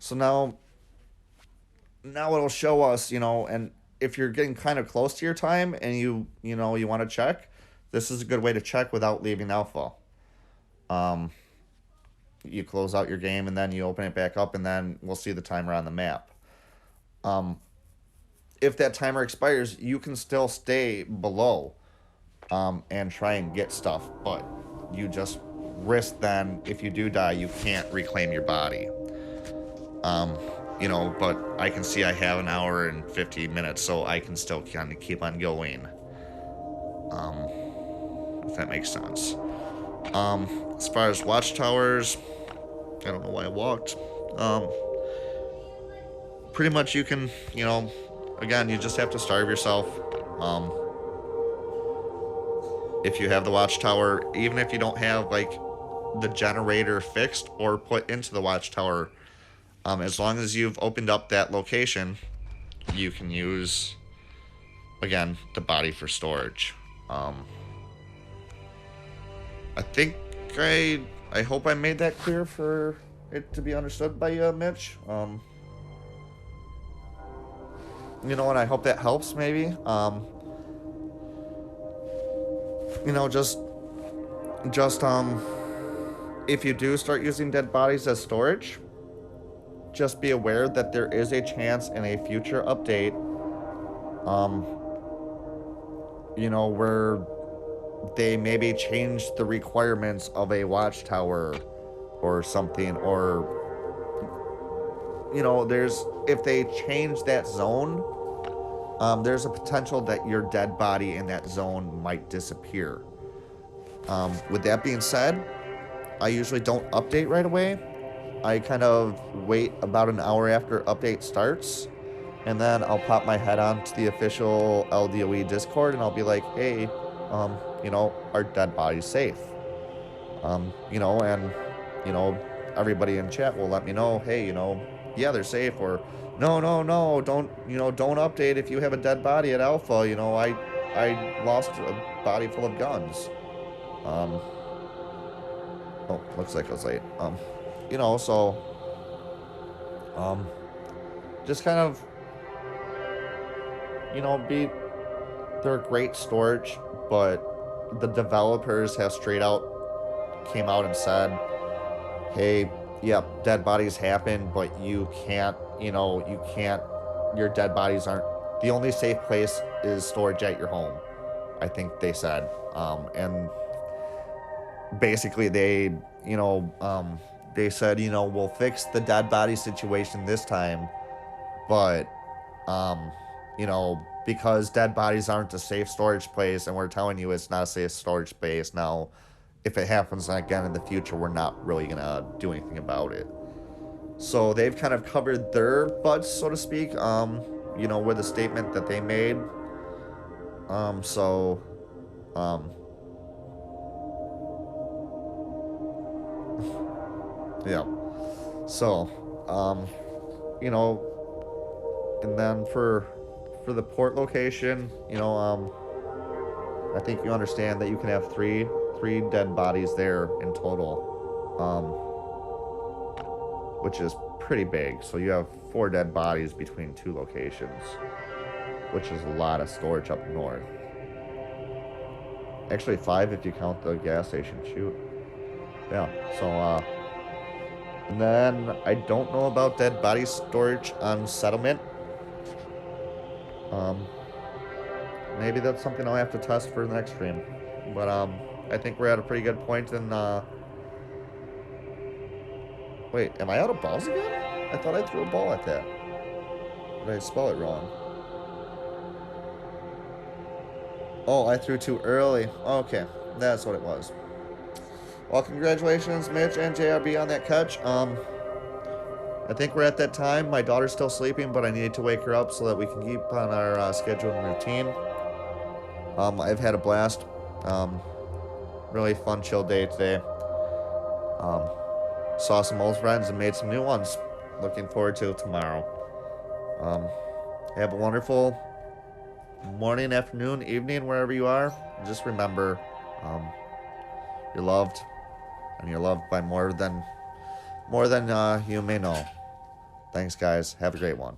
So now it'll show us, and if you're getting kind of close to your time and you want to check, this is a good way to check without leaving Alpha. You close out your game and then you open it back up, and then we'll see the timer on the map. If that timer expires, you can still stay below and try and get stuff, but you just risk then, if you do die, you can't reclaim your body. But I can see I have an hour and 15 minutes, so I can still kind of keep on going. If that makes sense. As far as watchtowers, I don't know why I walked. Pretty much you can, again, you just have to starve yourself. If you have the watchtower, even if you don't have, the generator fixed or put into the watchtower, as long as you've opened up that location, you can use again, the body for storage. I think I hope I made that clear for it to be understood by you, Mitch. You know, and I hope that helps maybe. You know, just if you do start using dead bodies as storage, just be aware that there is a chance in a future update, you know, where they maybe change the requirements of a watchtower or something, or, you know, if they change that zone, there's a potential that your dead body in that zone might disappear. With that being said, I usually don't update right away. I kind of wait about an hour after update starts, and then I'll pop my head onto the official LDOE Discord, and I'll be like, hey, you know, our dead body's safe. You know, and, you know, everybody in chat will let me know, hey, you know, yeah, they're safe, or no, don't update if you have a dead body at Alpha. You know, I lost a body full of guns. Oh, looks like I was late. You know, so, just kind of, you know, they're great storage, but the developers have straight out came out and said, hey, yep, dead bodies happen, but you can't, your dead bodies aren't, the only safe place is storage at your home, I think they said. And basically they said, we'll fix the dead body situation this time, but, because dead bodies aren't a safe storage place, and we're telling you it's not a safe storage place now, if it happens again in the future, we're not really gonna do anything about it. So they've kind of covered their butts, so to speak, with a statement that they made. Yeah. So, and then for the port location, I think you understand that you can have three dead bodies there in total, which is pretty big. So you have 4 dead bodies between 2 locations, which is a lot of storage up north. Actually 5 if you count the gas station. Shoot. Yeah. So and then I don't know about dead body storage on settlement. Maybe that's something I'll have to test for the next stream. But I think we're at a pretty good point in wait, am I out of balls again? I thought I threw a ball at that. Did I spell it wrong? Oh, I threw too early. Okay, that's what it was. Well, congratulations, Mitch and JRB, on that catch. I think we're at that time. My daughter's still sleeping, but I need to wake her up so that we can keep on our schedule and routine. I've had a blast. Really fun, chill day today. Saw some old friends and made some new ones. Looking forward to it tomorrow. Have a wonderful morning, afternoon, evening, wherever you are. And just remember, you're loved, and you're loved by more than you may know. Thanks, guys. Have a great one.